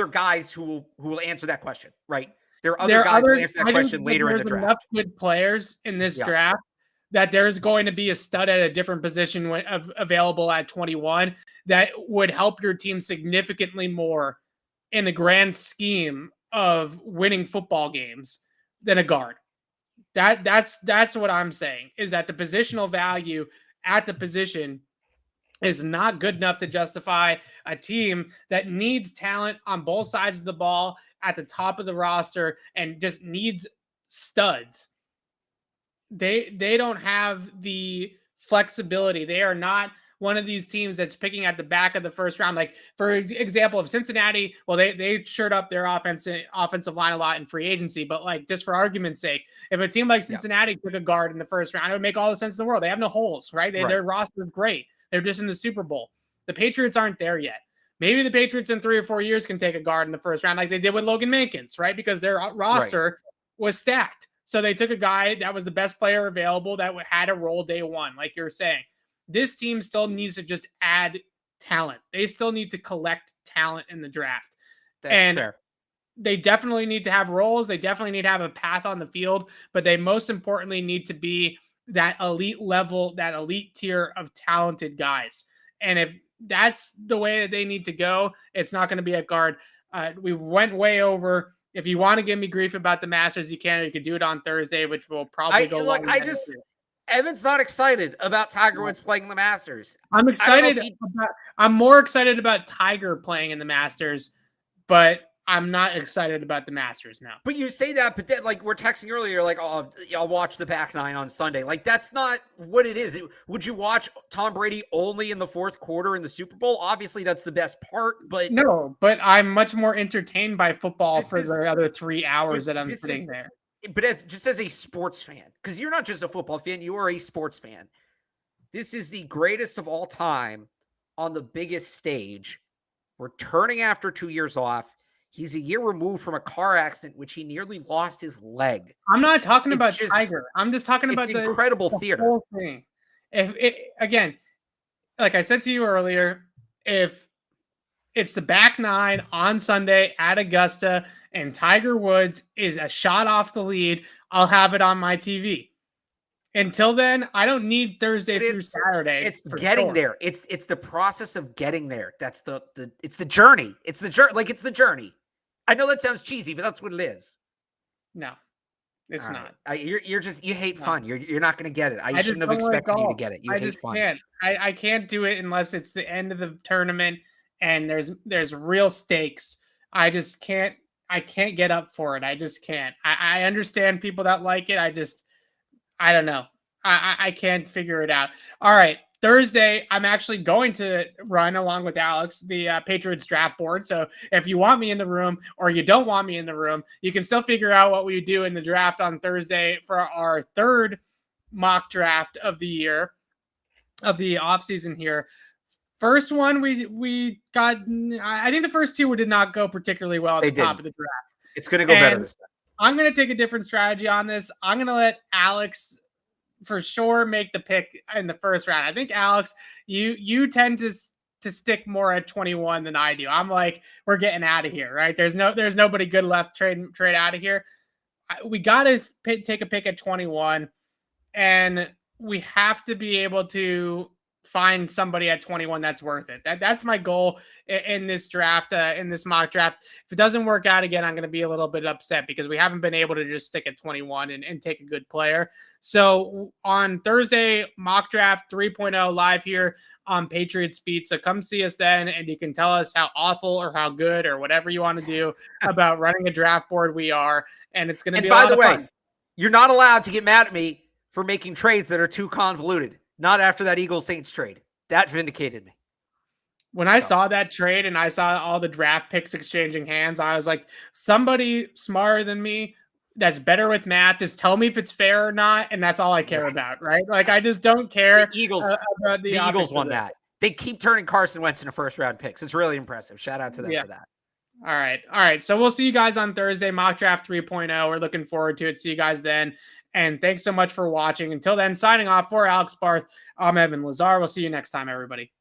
guys who will answer that question, right? There are other guys who will answer that question later in the draft. Enough good players in this draft that there's going to be a stud at a different position available at 21 that would help your team significantly more in the grand scheme of winning football games than a guard. That's what I'm saying, is that the positional value at the position is not good enough to justify a team that needs talent on both sides of the ball at the top of the roster and just needs studs. They don't have the flexibility. They are not one of these teams that's picking at the back of the first round. Like, for example, of Cincinnati, well, they shored up their offensive line a lot in free agency, but like, just for argument's sake, if a team like Cincinnati took a guard in the first round, it would make all the sense in the world. They have no holes, right? Their roster is great. They're just in the Super Bowl. The Patriots aren't there yet. Maybe the Patriots in 3 or 4 years can take a guard in the first round like they did with Logan Mankins, right? Because their roster was stacked. So they took a guy that was the best player available that had a role day one, like you're saying. This team still needs to just add talent. They still need to collect talent in the draft. That's fair. They definitely need to have roles. They definitely need to have a path on the field, but they most importantly need to be that elite level, that elite tier of talented guys. And if that's the way that they need to go, it's not going to be at guard. We went way over. If you want to give me grief about the Masters, you can. Or you could do it on Thursday, which will probably go. Look, Evan's not excited about Tiger Woods playing the Masters. I'm excited. I'm more excited about Tiger playing in the Masters, but I'm not excited about the Masters now. But you say that, but then, like, we're texting earlier, like, oh, I'll watch the back nine on Sunday. Like, that's not what it is. Would you watch Tom Brady only in the fourth quarter in the Super Bowl? Obviously, that's the best part, but no. But I'm much more entertained by football for the other 3 hours that I'm sitting there. But just as a sports fan, because you're not just a football fan, you are a sports fan. This is the greatest of all time on the biggest stage. Returning after 2 years off. He's a year removed from a car accident, which he nearly lost his leg. I'm not talking about Tiger. I'm just talking about the incredible theater. Whole thing. Again, like I said to you earlier, if it's the back nine on Sunday at Augusta and Tiger Woods is a shot off the lead, I'll have it on my TV. Until then, I don't need Thursday through Saturday. It's getting there. It's the process of getting there. That's it's the journey. It's the journey. Like, it's the journey. I know that sounds cheesy, but that's what it is. No, it's not. You hate fun. You're not going to get it. I shouldn't have expected you to get it. You hate fun. Can't. I can't do it unless it's the end of the tournament and there's real stakes. I just can't. I can't get up for it. I just can't. I understand people that like it. I don't know. I can't figure it out. All right. Thursday, I'm actually going to run along with Alex, the Patriots draft board. So if you want me in the room or you don't want me in the room, you can still figure out what we do in the draft on Thursday for our third mock draft of the year, of the offseason here. First one, we got, I think the first two did not go particularly well at the top of the draft. It's going to go better this time. I'm going to take a different strategy on this. I'm going to let Alex for sure make the pick in the first round. I think, Alex, you tend to stick more at 21 than I do. I'm like, we're getting out of here, right? There's nobody good left. Trade out of here. We got to take a pick at 21, and we have to be able to find somebody at 21 that's worth it. That's my goal in this draft, in this mock draft. If it doesn't work out again, I'm going to be a little bit upset because we haven't been able to just stick at 21 and take a good player. So on Thursday, mock draft 3.0 live here on Patriots Beat. So come see us then, and you can tell us how awful or how good or whatever you want to do about running a draft board we are. And it's going to be a lot of fun. By the way, you're not allowed to get mad at me for making trades that are too convoluted. Not after that Eagles-Saints trade. That vindicated me. When I saw that trade and I saw all the draft picks exchanging hands, I was like, somebody smarter than me that's better with math, just tell me if it's fair or not, and that's all I care about, right? Like, I just don't care. The Eagles won that. They keep turning Carson Wentz into first-round picks. It's really impressive. Shout out to them for that. All right. So we'll see you guys on Thursday, mock draft 3.0. We're looking forward to it. See you guys then. And thanks so much for watching. Until then, signing off for Alex Barth, I'm Evan Lazar. We'll see you next time, everybody.